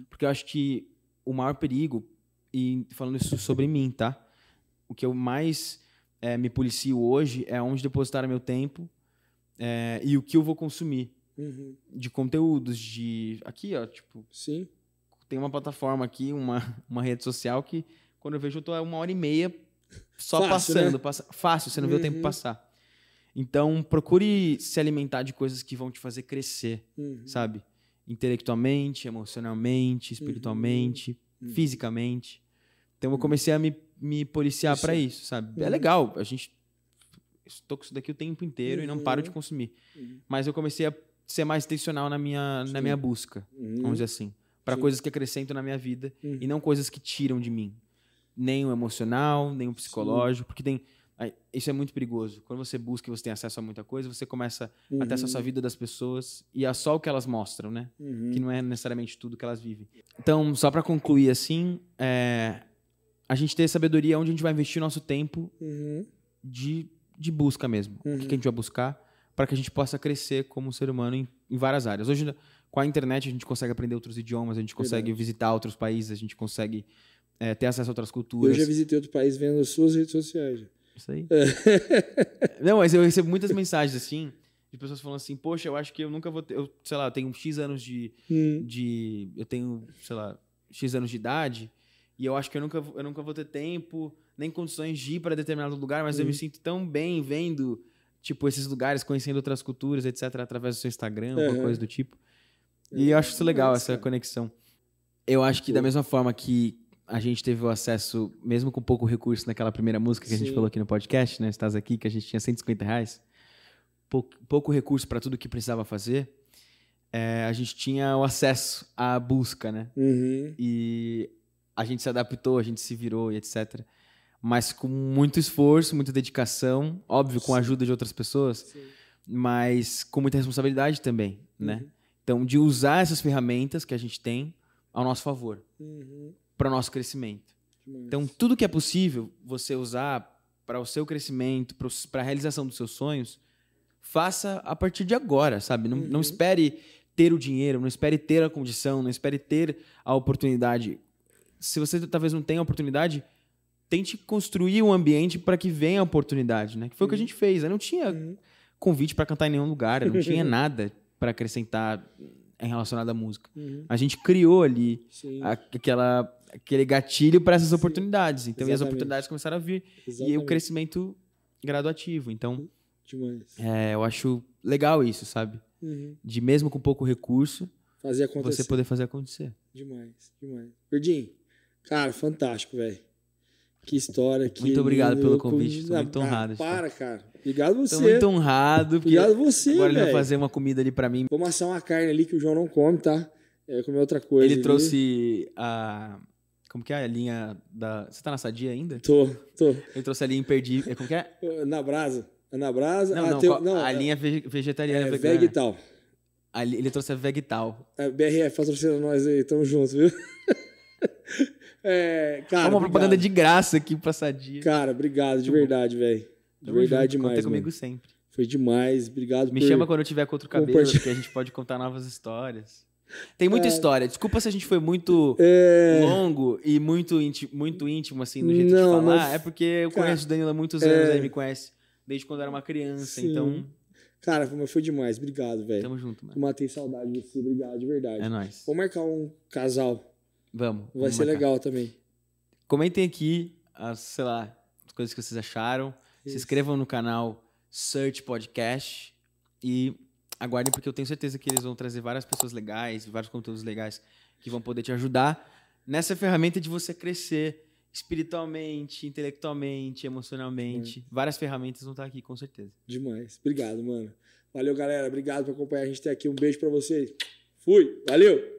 Porque eu acho que o maior perigo, e falando isso sobre mim, tá? O que eu mais me policio hoje é onde depositar meu tempo e o que eu vou consumir. De conteúdos, aqui, ó, tipo... Sim. Tem uma plataforma aqui, uma rede social que, quando eu vejo, eu tô 1h30 só fácil, passando. né? Fácil, você não vê o tempo passar. Então, procure se alimentar de coisas que vão te fazer crescer, sabe? Intelectualmente, emocionalmente, espiritualmente, fisicamente. Então, eu comecei a me policiar para isso, sabe? É legal, estou com isso daqui o tempo inteiro e não paro de consumir. Mas eu comecei a ser mais intencional na minha busca, vamos dizer assim. Para coisas que acrescentam na minha vida e não coisas que tiram de mim. Nem o emocional, nem o psicológico, porque isso é muito perigoso. Quando você busca e você tem acesso a muita coisa, você começa a ter acesso à vida das pessoas e a só o que elas mostram, né? Que não é necessariamente tudo que elas vivem. Então, só para concluir assim, a gente ter sabedoria onde a gente vai investir nosso tempo de busca mesmo. O que a gente vai buscar para que a gente possa crescer como ser humano em várias áreas. Hoje, com a internet, a gente consegue aprender outros idiomas, a gente consegue visitar outros países, a gente consegue ter acesso a outras culturas. Eu já visitei outro país vendo as suas redes sociais. Isso aí. Não, mas eu recebo muitas mensagens assim, de pessoas falando assim, poxa, eu acho que eu nunca vou ter... Eu tenho X anos eu tenho, X anos de idade, e eu acho que eu nunca vou ter tempo, nem condições de ir para determinado lugar, mas eu me sinto tão bem vendo, tipo, esses lugares, conhecendo outras culturas, etc., através do seu Instagram, alguma coisa do tipo. E eu acho isso legal, essa conexão. Eu acho que da mesma forma que a gente teve o acesso, mesmo com pouco recurso, naquela primeira música que a gente falou aqui no podcast, né? Estás aqui, que a gente tinha R$150, pouco recurso para tudo que precisava fazer, a gente tinha o acesso à busca, né? E a gente se adaptou, a gente se virou e etc. Mas com muito esforço, muita dedicação, óbvio, com a ajuda de outras pessoas, mas com muita responsabilidade também, né? Então, de usar essas ferramentas que a gente tem ao nosso favor, para o nosso crescimento. Então, tudo que é possível você usar para o seu crescimento, para a realização dos seus sonhos, faça a partir de agora, sabe? Não espere ter o dinheiro, não espere ter a condição, não espere ter a oportunidade. Se você talvez não tenha a oportunidade, tente construir um ambiente para que venha a oportunidade, né? Que foi o que a gente fez. Eu não tinha convite para cantar em nenhum lugar, eu não tinha nada para acrescentar relacionado à música. A gente criou ali aquele gatilho para essas oportunidades. Então, e as oportunidades começaram a vir. E o crescimento graduativo. Então, eu acho legal isso, sabe? De mesmo com pouco recurso, você poder fazer acontecer. Demais. Verdinho, cara, fantástico, velho. Que história. Muito obrigado pelo convite. Estou muito honrado. Cara. Obrigado você. Estou muito honrado. Obrigado você, agora ele vai fazer uma comida ali pra mim. Vou amassar uma carne ali que o João não come, tá? Vai comer outra coisa. Ele trouxe a... Como que é a linha da... Você tá na Sadia ainda? Tô. Ele trouxe a linha imperdível. Como que é? Na brasa. Não, a linha vegetariana vegana. Vegetal. Ele trouxe a Vegetal. BRF, patrocina nós aí. Tamo junto, viu? Cara, uma propaganda de graça aqui pra Sadia. Cara, obrigado, de verdade, velho. De verdade demais. Conta comigo sempre. Foi demais, obrigado. Me chama quando eu tiver com outro cabelo, que a gente pode contar novas histórias. Tem muita história. Desculpa se a gente foi muito longo e muito íntimo, assim, no jeito de falar. É porque eu conheço o Danilo há muitos anos, ele me conhece desde quando eu era uma criança, então... Cara, foi demais, obrigado, velho. Tamo junto, mano. Eu matei saudade de você, obrigado, de verdade. É nóis. Vamos marcar um casal. Vai ser legal também. Comentem aqui as coisas que vocês acharam. Se inscrevam no canal Search Podcast e aguardem, porque eu tenho certeza que eles vão trazer várias pessoas legais, vários conteúdos legais que vão poder te ajudar nessa ferramenta de você crescer espiritualmente, intelectualmente, emocionalmente. Várias ferramentas vão estar aqui, com certeza. Demais. Obrigado, mano. Valeu, galera. Obrigado por acompanhar a gente até aqui. Um beijo pra vocês. Fui. Valeu.